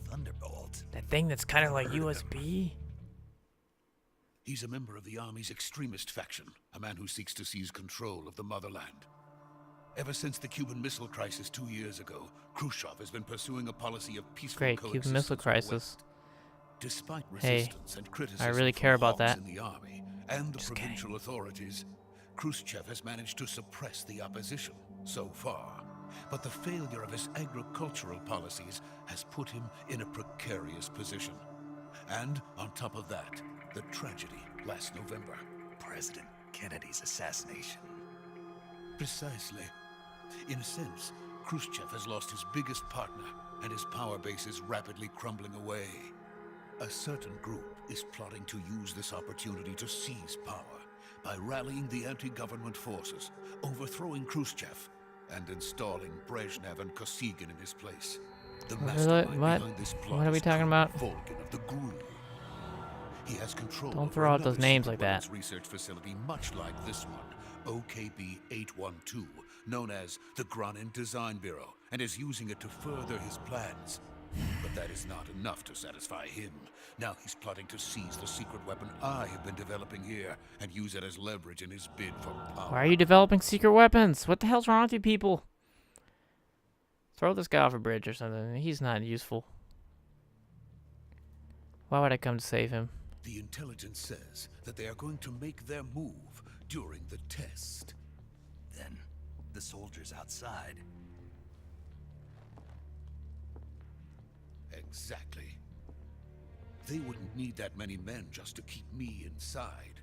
Thunderbolt? That thing that's kind of like USB? He's a member of the Army's extremist faction, a man who seeks to seize control of the motherland. Ever since the Cuban Missile Crisis 2 years ago, Khrushchev has been pursuing a policy of peaceful Great, coexistence Cuban Missile with the Crisis. West. Despite Hey, resistance and criticism I really from care about hogs that. in the army and the Just provincial kidding. authorities, Khrushchev has managed to suppress the opposition so far. But the failure of his agricultural policies has put him in a precarious position. And on top of that, the tragedy last November. President Kennedy's assassination. Precisely. In a sense, Khrushchev has lost his biggest partner, and his power base is rapidly crumbling away. A certain group is plotting to use this opportunity to seize power by rallying the anti-government forces, overthrowing Khrushchev, and installing Brezhnev and Kosygin in his place. The mastermind what? behind this plot What are we is talking Colonel about? Volgin of the GRU. He has control Don't over throw out those another names secret like that. weapons research facility much like this one, OKB-812, known as the Granin Design Bureau, and is using it to further his plans. But that is not enough to satisfy him. Now he's plotting to seize the secret weapon I have been developing here and use it as leverage in his bid for power. Why are you developing secret weapons? What the hell's wrong with you people? Throw this guy off a bridge or something. He's not useful. Why would I come to save him? The intelligence says that they are going to make their move during the test. Then, the soldiers outside. Exactly. They wouldn't need that many men just to keep me inside.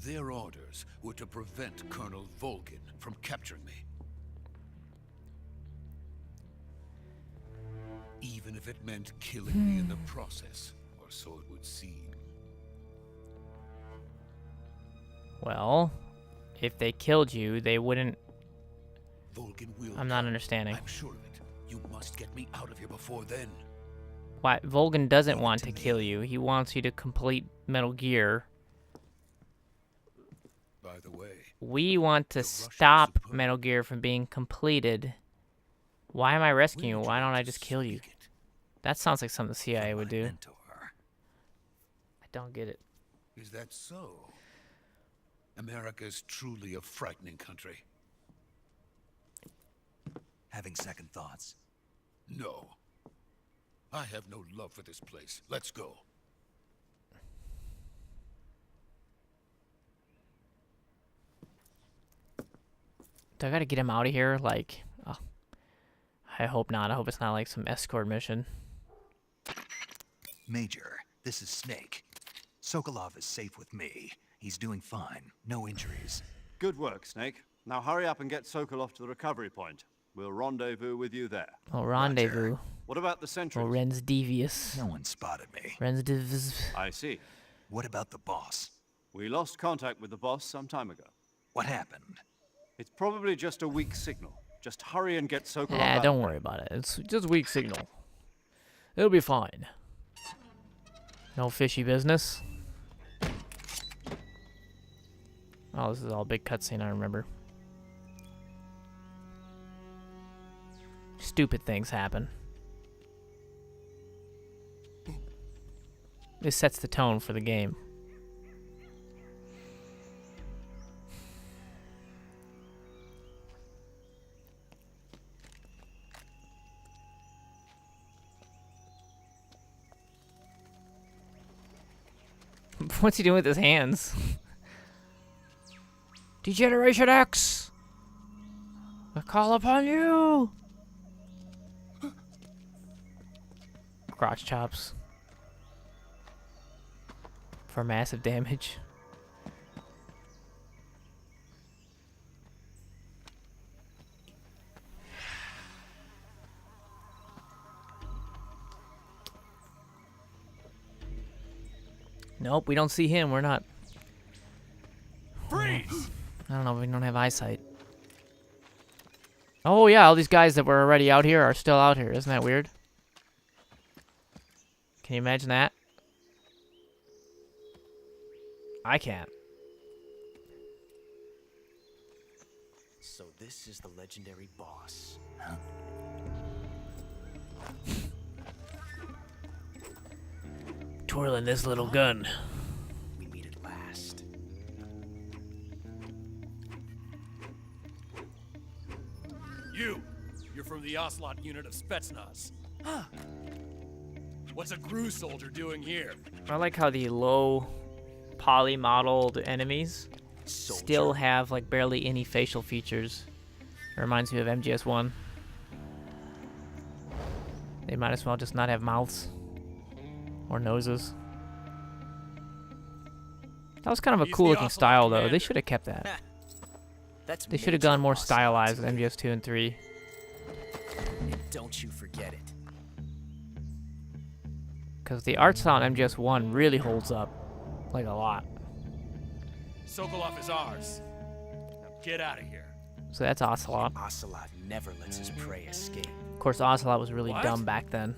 Their orders were to prevent Colonel Volgin from capturing me. Even if it meant killing me in the process, or so it would seem. Well, if they killed you, they wouldn't... Volgin will I'm not come. understanding. I'm sure of it. You must get me out of here before then. Why? Volgin doesn't Leave it want to to me. kill you. He wants you to complete Metal Gear. By the way, We want to The Russians stop have put- Metal Gear from being completed. Why am I rescuing you? where would Why like don't I to just kill you? speak it? That sounds like something the CIA From would my do. mentor. I don't get it. Is that so? America's truly a frightening country. Having second thoughts. No. I have no love for this place. Let's go. Do I gotta get him out of here? Like, oh, I hope not. I hope it's not like some escort mission. Major, this is Snake. Sokolov is safe with me. He's doing fine. No injuries. Good work, Snake. Now hurry up and get Sokolov to the recovery point. We'll rendezvous with you there. Oh, rendezvous. What about the sentries? Oh, Ren's devious. No one spotted me. Ren's devious. I see. What about the boss? We lost contact with the boss some time ago. What happened? It's probably just a weak signal. Just hurry and get Sokolov Ah, out. don't worry about it. It's just weak signal. It'll be fine. No fishy business. Oh, this is all big cutscene, I remember. Stupid things happen. This sets the tone for the game. What's he doing with his hands? Degeneration X! I call upon you! Crotch chops. For massive damage. Nope, we don't see him. We're not. Freeze! I don't know. We don't have eyesight. Oh, yeah. All these guys that were already out here are still out here. Isn't that weird? Can you imagine that? I can't. So this is the legendary boss. Twirling this little gun. We meet at last. You're from the Ocelot unit of Spetsnaz. What's a GRU soldier doing here? I like how the low poly modeled enemies still have like barely any facial features. It reminds me of MGS1. They might as well just not have mouths or noses. That was kind of a He's cool the looking Ocelot style though. They commander. should have kept that. That's They should have major gone more boss stylized with fights. MGS2 and 3. And don't you forget it. Because the art style in MGS1 really holds up. Like a lot. Sokolov is ours. Now get out of here. So that's Ocelot. Ocelot never lets his prey escape. Of course, Ocelot was really What? dumb back then.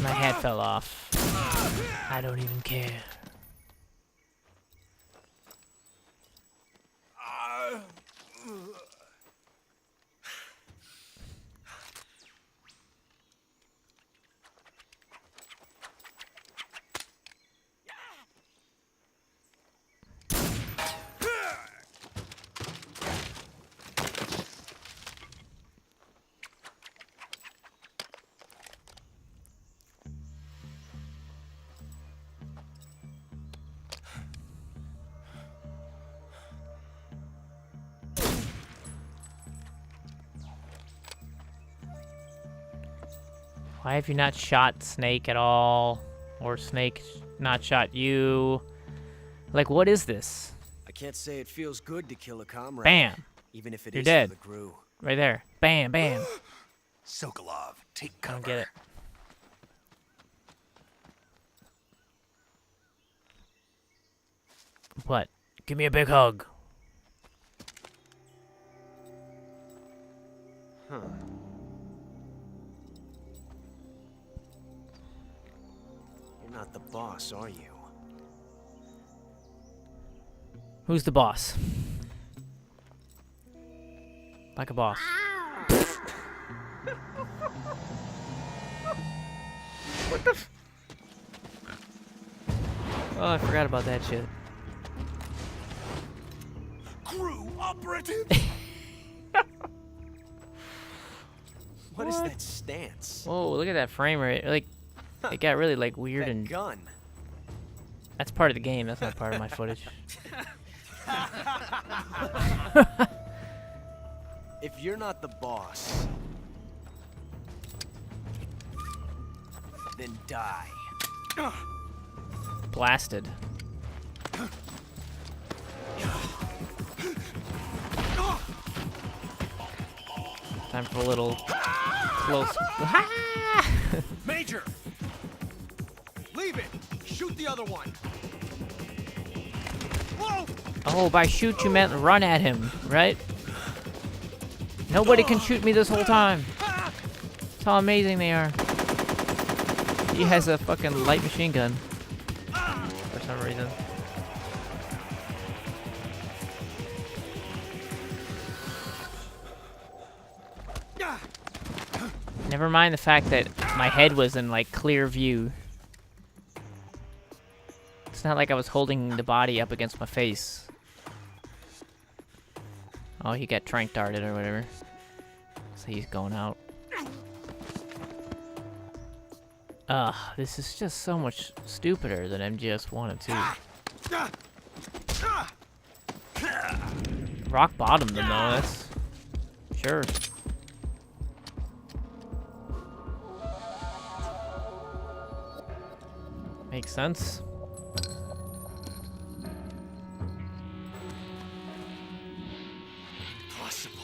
My head fell off. I don't even care. Why have you not shot Snake at all? Or Snake not shot you? Like, what is this? I can't say it feels good to kill a comrade. Bam! Even if it You're is dead. for the crew. Right there. Bam, bam. Sokolov, take I cover. don't get it. What? Give me a big hug. Huh. You're not the boss, are you? Who's the boss? Like a boss. What the f- Oh, I forgot about that shit. Crew operative? What is that stance? Whoa, look at that frame rate. Like, it got really, like, weird That and... gun. That's part of the game. That's not part of my footage. If you're not the boss, then die. Blasted. Time for a little close. Major! Leave it! Shoot the other one! Whoa! Oh, by shoot you meant run at him, right? Nobody can shoot me this whole time. That's how amazing they are. He has a fucking light machine gun. For some reason. Never mind the fact that my head was in, like, clear view. It's not like I was holding the body up against my face. Oh, he got trank darted or whatever. So he's going out. Ugh, this is just so much stupider than MGS 1 and 2. Rock bottom them though, that's... Sure. Makes sense. Impossible.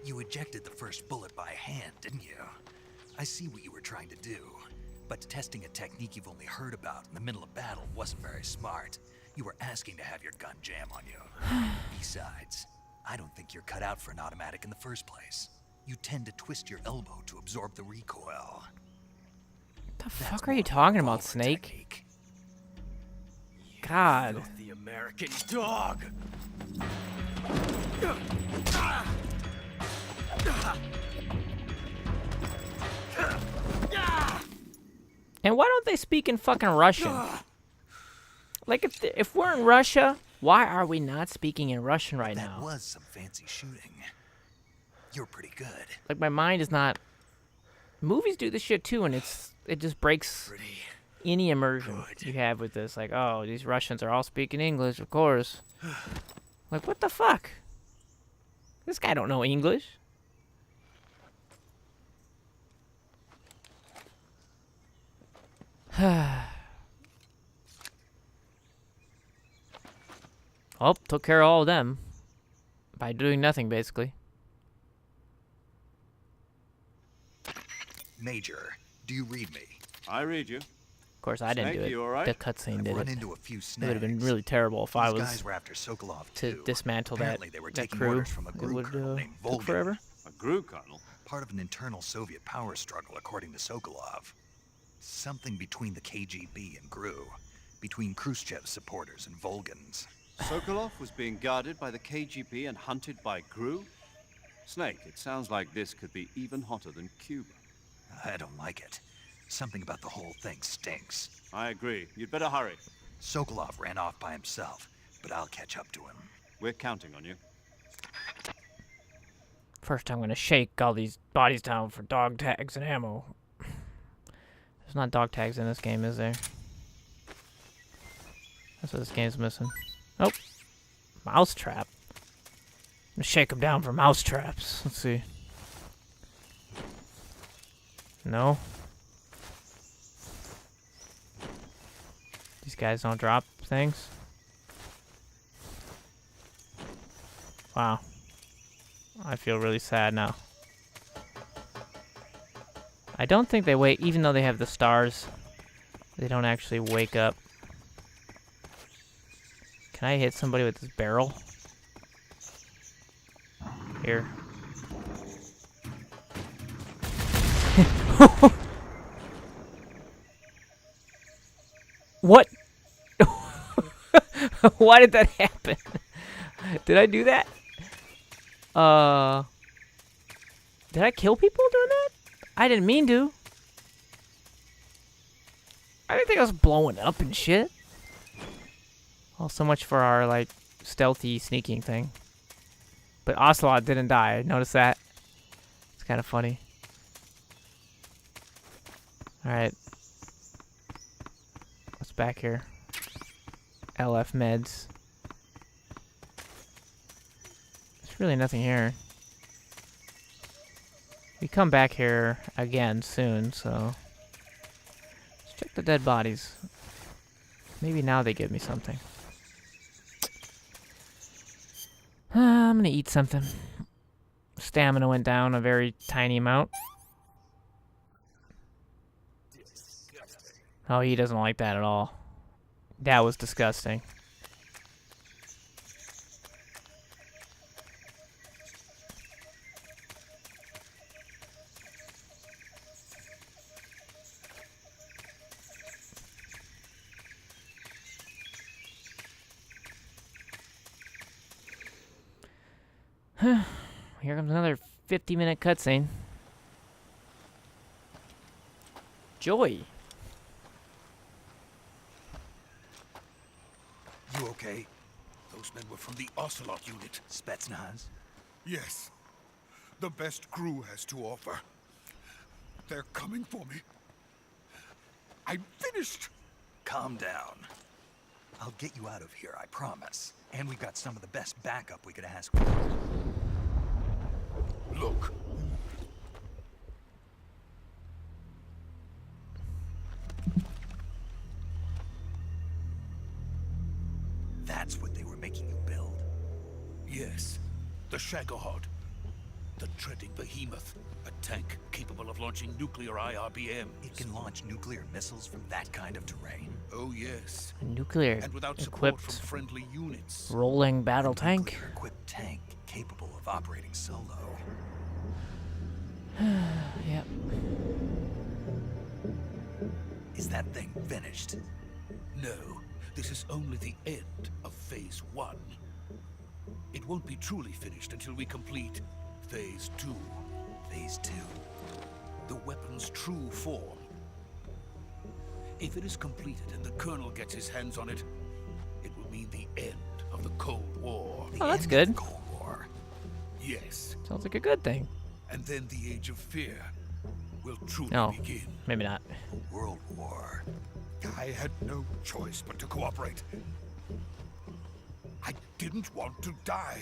You ejected the first bullet by hand, didn't you? I see what you were trying to do, but testing a technique you've only heard about in the middle of battle wasn't very smart. You were asking to have your gun jam on you. Besides, I don't think you're cut out for an automatic in the first place. You tend to twist your elbow to absorb the recoil. What the fuck are you talking about, Snake? Technique. God. The American dog! And why don't they speak in fucking Russian? Like, if we're in Russia, why are we not speaking in Russian right That now? was some fancy shooting. You're pretty good. Like, my mind is not... Movies do this shit too, and it just breaks any immersion you have with this. Like, oh, these Russians are all speaking English, of course. Like, what the fuck? This guy don't know English. Oh, took care of all of them. By doing nothing, basically. Major, do you read me? I read you. Of course, I didn't Snake, do it. you all right? The cutscene I've did run it. into a few It would have been snags. really terrible if I These was guys were after Sokolov to too. dismantle Apparently they were that taking crew. orders from a It GRU would colonel named took Volgin. forever. A GRU colonel? Part of an internal Soviet power struggle, according to Sokolov. Something between the KGB and GRU. Between Khrushchev's supporters and Volgin's. Sokolov was being guarded by the KGB and hunted by GRU? Snake, it sounds like this could be even hotter than Cuba. I don't like it. Something about the whole thing stinks. I agree. You'd better hurry. Sokolov ran off by himself, but I'll catch up to him. We're counting on you. First, I'm gonna shake all these bodies down for dog tags and ammo. There's not dog tags in this game, is there? That's what this game's missing. Nope. Mouse trap. I'm gonna shake them down for mouse traps. Let's see. No. These guys don't drop things. Wow. I feel really sad now. I don't think they wake, even though they have the stars, they don't actually wake up. Can I hit somebody with this barrel? Here. What? Why did that happen? Did I do that? Did I kill people doing that? I didn't mean to. I didn't think I was blowing up and shit. Well, so much for our, like, stealthy sneaking thing. But Ocelot didn't die. Notice that? It's kind of funny. Alright. What's back here? LF meds. There's really nothing here. We come back here again soon, so... Let's check the dead bodies. Maybe now they give me something. I'm gonna eat something. Stamina went down a very tiny amount. Oh, he doesn't like that at all. That was disgusting. Here comes another 50-minute cutscene. Joy. You okay? Those men were from the Ocelot unit. Spetsnaz? Yes. The best crew has to offer. They're coming for me. I'm finished. Calm down. I'll get you out of here, I promise. And we've got some of the best backup we could ask for. Look. That's what they were making you build? Yes. The Shagohod. The treading behemoth. A tank capable of launching nuclear IRBMs. It can launch nuclear missiles from that kind of terrain? Oh, yes. A nuclear And without support from equipped friendly units. rolling battle tank. Nuclear equipped tank capable of operating solo. Yep. Is that thing finished? No. This is only the end of Phase 1. It won't be truly finished until we complete Phase 2. Phase 2? The weapon's true form. If it is completed and the Colonel gets his hands on it, it will mean the end of the Cold War. Oh, that's good. Cold War. Yes. Sounds like a good thing. And then the Age of Fear will truly No, begin. maybe not. World War. I had no choice but to cooperate. I didn't want to die.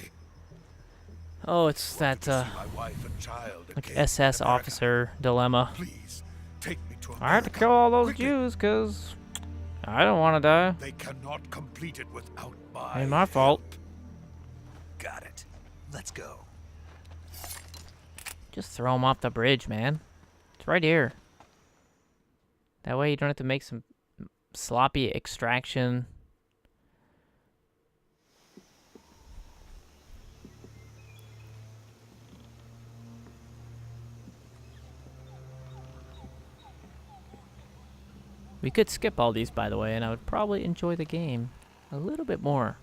Oh, it's that, See my wife and child like again in SS America. officer dilemma. Please, take me to America. I have to kill all those Quickly. Jews, because I don't want to die. They cannot complete it without my Ain't my fault. help. Got it. Let's go. Just throw them off the bridge, man. It's right here. That way you don't have to make some sloppy extraction. We could skip all these, by the way, and I would probably enjoy the game a little bit more.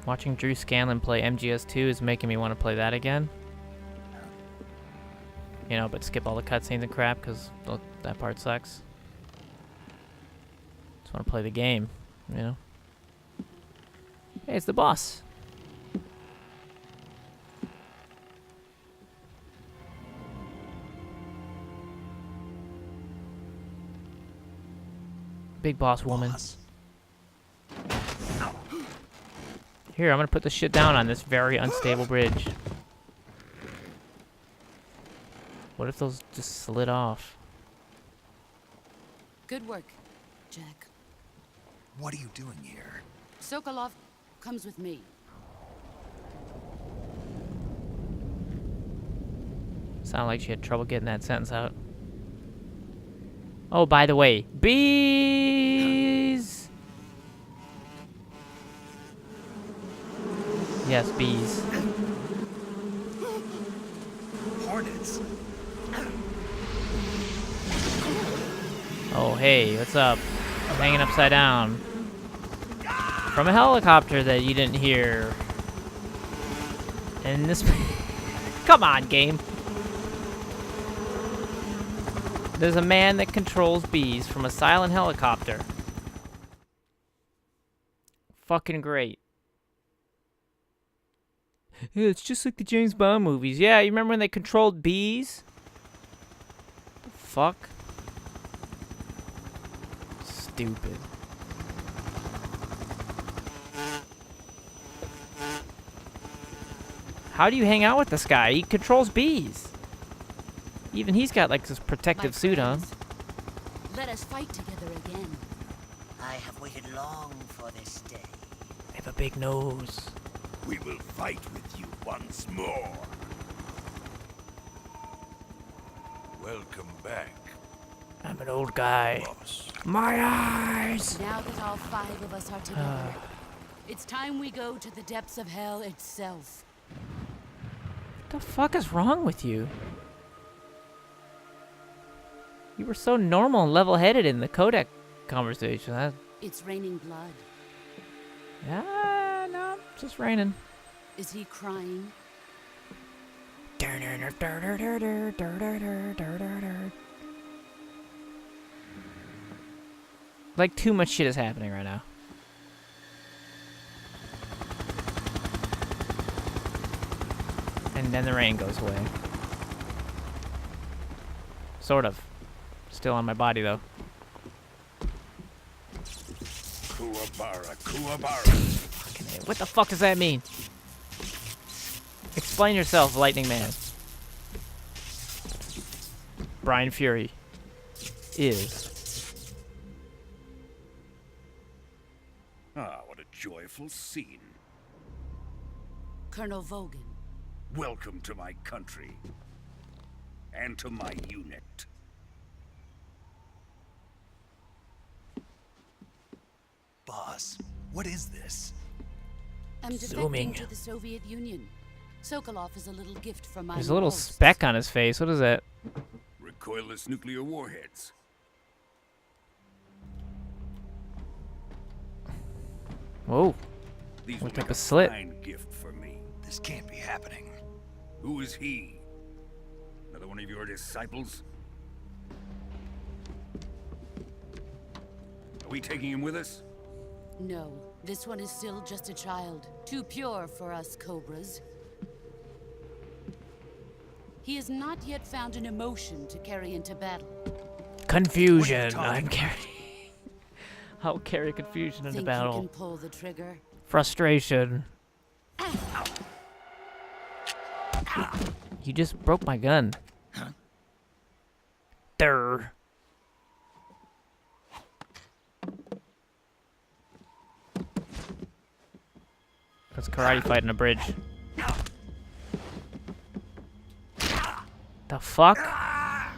Watching Drew Scanlon play MGS2 is making me want to play that again. You know, but skip all the cutscenes and crap, because that part sucks. Just want to play the game, you know? Hey, it's the boss. Big boss woman. Boss. Here, I'm gonna put the shit down on this very unstable bridge. What if those just slid off? Good work, Jack. What are you doing here? Sokolov comes with me. Sounded like she had trouble getting that sentence out. Oh, by the way, bees! Yes, bees. Hornets. Oh, hey, what's up? I'm hanging upside down. From a helicopter that you didn't hear. And this... Come on, game. There's a man that controls bees from a silent helicopter. Fucking great. Yeah, it's just like the James Bond movies. Yeah, you remember when they controlled bees? The fuck? Stupid. How do you hang out with this guy? He controls bees. Even he's got like this protective suit on. Let us fight together again. I have waited long for this day. They have a big nose. We will fight with you once more. Welcome back, I'm an old guy. boss. My eyes! Now that all 5 of us are together, it's time we go to the depths of hell itself. What the fuck is wrong with you? You were so normal and level-headed in the Kodak conversation. It's raining blood. Yeah, no, it's just raining. Is he crying? Like, too much shit is happening right now. And then the rain goes away. Sort of. Still on my body, though. Kuwabara, Kuwabara. Fucking A. What the fuck does that mean? Explain yourself, Lightning Man. Brian Fury is. Ah, what a joyful scene. Colonel Vogan. Welcome to my country. And to my unit. Boss, what is this? I'm Zooming. defecting to the Soviet Union. Sokolov is a little gift from my There's a little hosts. speck on his face. What is that? Recoilless nuclear warheads. Whoa. These What will type make of a slit? fine gift for me. This can't be happening. Who is he? Another one of your disciples? Are we taking him with us? No, this one is still just a child. Too pure for us Cobras. He has not yet found an emotion to carry into battle. Confusion. I'm carrying. I'll carry confusion into Think battle. you can pull the trigger? Frustration. You just broke my gun. Huh? Durr. Let's karate fight in a bridge. The fuck? How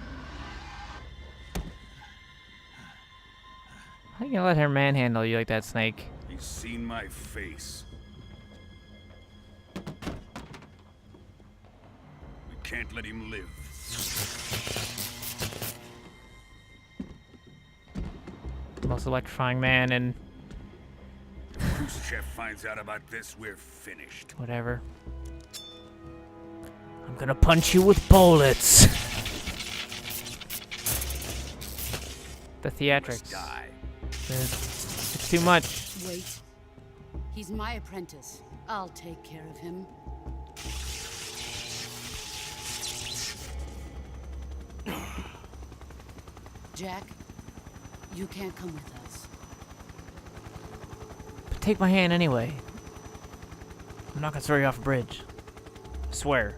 you gonna let her manhandle you like that, Snake? He's seen my face. We can't let him live. Most electrifying man and Khrushchev finds out about this, we're finished. whatever. I'm gonna punch you with bullets. The theatrics. Die. It's too much. Wait. He's my apprentice. I'll take care of him. Jack, You can't come with us. But take my hand anyway. I'm not gonna throw you off a bridge. I swear.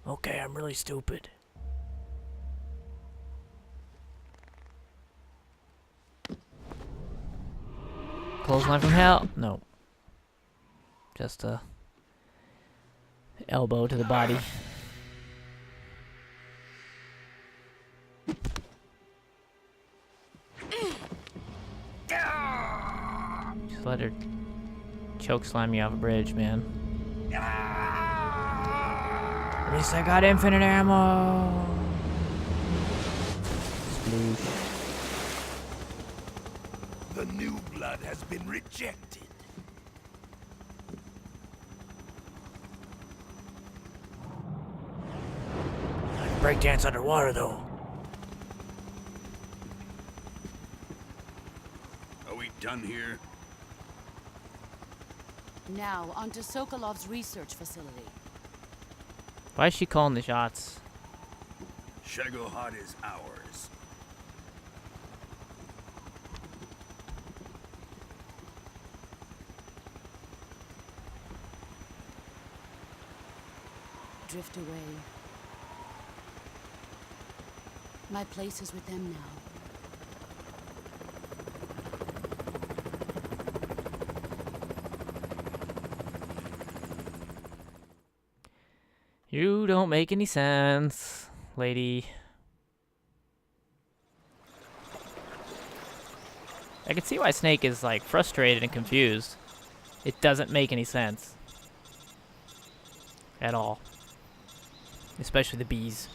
Okay, I'm really stupid. Clothesline from hell? No. Just a elbow to the body. Just let her choke slam me off a bridge, man. At least I got infinite ammo. Sploosh. The new blood has been rejected. I can breakdance underwater, though. Are we done here? Now, on to Sokolov's research facility. Why is she calling the shots? Shagohod is ours. Drift away. My place is with them now. You don't make any sense, lady. I can see why Snake is, like, frustrated and confused. It doesn't make any sense. At all. Especially the bees.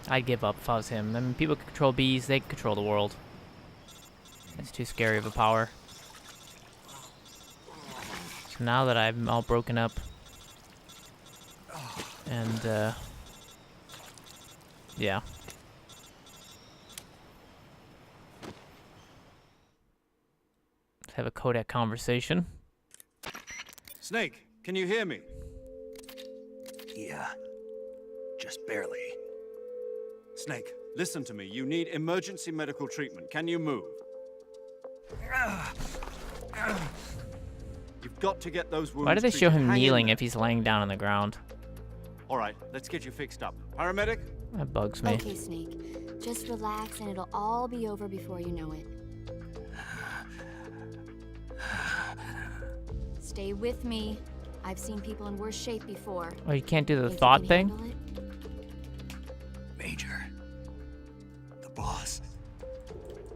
I'd give up if I was him. I mean, people can control bees, they can control the world. It's too scary of a power. So now that I'm all broken up, and, yeah. Let's have a Kodak conversation. Snake, can you hear me? Yeah. Just barely. Snake, listen to me. You need emergency medical treatment. Can you move? You've got to get those wounds Why do they show treated. him Hang in kneeling there. if he's laying down on the ground? All right, let's get you fixed up. Paramedic? That bugs me. Okay, Snake. Just relax and it'll all be over before you know it. Stay with me. I've seen people in worse shape before. Oh, you can't do the Think you thought can thing? handle it? Major. The boss.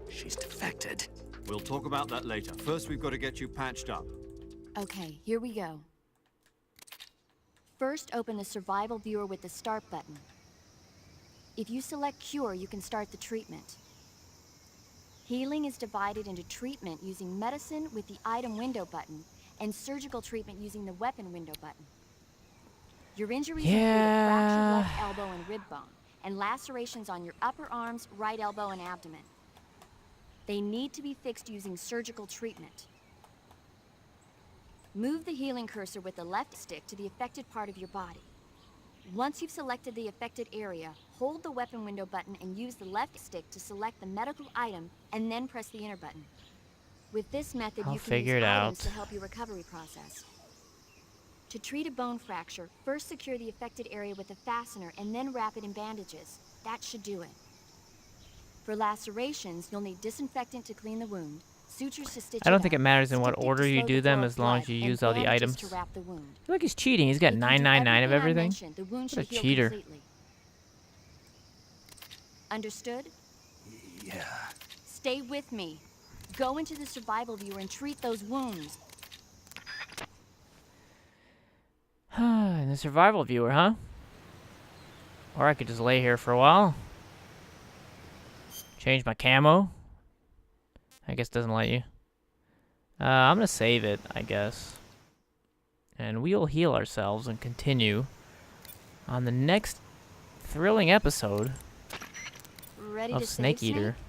She's defected. We'll talk about that later. First, we've got to get you patched up. Okay, here we go. First, open the survival viewer with the start button. If you select cure, you can start the treatment. Healing is divided into treatment using medicine with the item window button and surgical treatment using the weapon window button. Your injuries include a fractured left elbow and rib bone, and lacerations on your upper arms, right elbow, and abdomen. They need to be fixed using surgical treatment. Move the healing cursor with the left stick to the affected part of your body. Once you've selected the affected area, hold the weapon window button and use the left stick to select the medical item, and then press the enter button. With this method, I'll you can figure use it items out. to help your recovery process. To treat a bone fracture, first secure the affected area with a fastener and then wrap it in bandages. That should do it. For lacerations, you'll need disinfectant to clean the wound, sutures to stitch I don't it think it up, matters in what styptic order to you slow do the them flow as of long as blood, you and use all the bandages items. to wrap the wound. I feel like he's cheating. He's got If you do 999 of everything I everything. mentioned, the wound What should a heal cheater. completely. Understood? Yeah. Stay with me. Go into the survival viewer and treat those wounds. In the survival viewer, huh? Or I could just lay here for a while. Change my camo. I guess it doesn't let you. I'm gonna save it, I guess. And we'll heal ourselves and continue on the next thrilling episode Ready of to Snake save Eater. Snake?